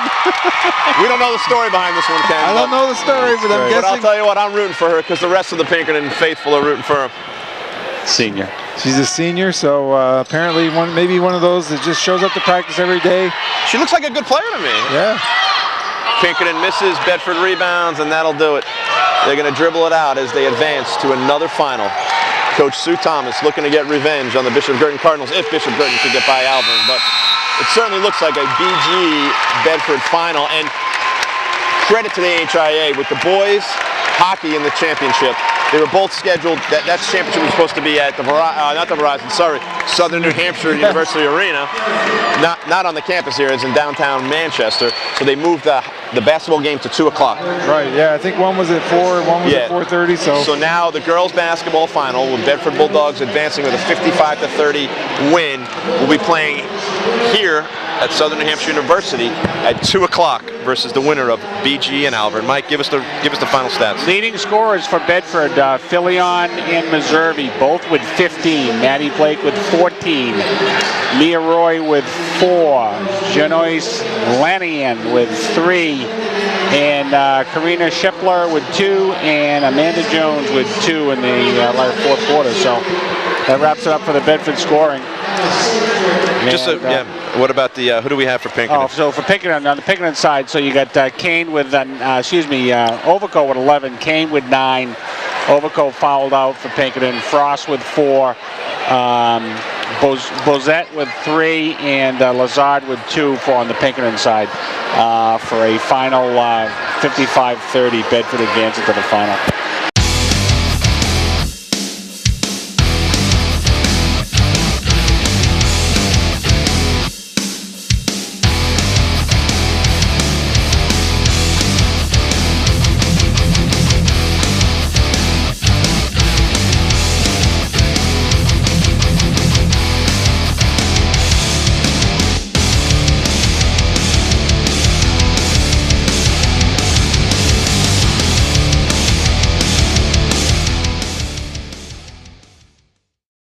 We don't know the story behind this one, Ken. I don't know the story, but I'm guessing. But I'll tell you what, I'm rooting for her because the rest of the Pinkerton faithful are rooting for her. Senior. She's a senior, so apparently maybe one of those that just shows up to practice every day. She looks like a good player to me. Yeah. Pinkerton misses, Bedford rebounds, and that'll do it. They're going to dribble it out as they advance to another final. Coach Sue Thomas looking to get revenge on the Bishop Girton Cardinals, if Bishop Girton could get by Alvin. But it certainly looks like a BG Bedford final. And credit to the HIA with the boys hockey in the championship. They were both scheduled. That championship was supposed to be at the Southern New Hampshire University Arena, not on the campus here. It's in downtown Manchester. So they moved the basketball game to 2 o'clock. Right. Yeah. I think one was at 4, one was at 4:30. So now the girls basketball final with Bedford Bulldogs advancing with a 55-30 win. Will be playing here at Southern New Hampshire University at 2 o'clock versus the winner of BG and Alvin. Mike, give us the final stats. Leading scorers for Bedford, Filion and Meservey, both with 15. Maddie Blake with 14. Mia Roy with 4. Janois Lanian with 3. And Karina Schipler with 2. And Amanda Jones with 2 in the fourth quarter. So that wraps it up for the Bedford scoring. What about the who do we have for Pinkerton? Oh, so for Pinkerton, on the Pinkerton side, so you got Kane with Overco with 11, Kane with 9. Overco fouled out for Pinkerton. Frost with 4. Bozette with 3, and Lazard with 2 on the Pinkerton side for a final 55-30 Bedford advances to the final.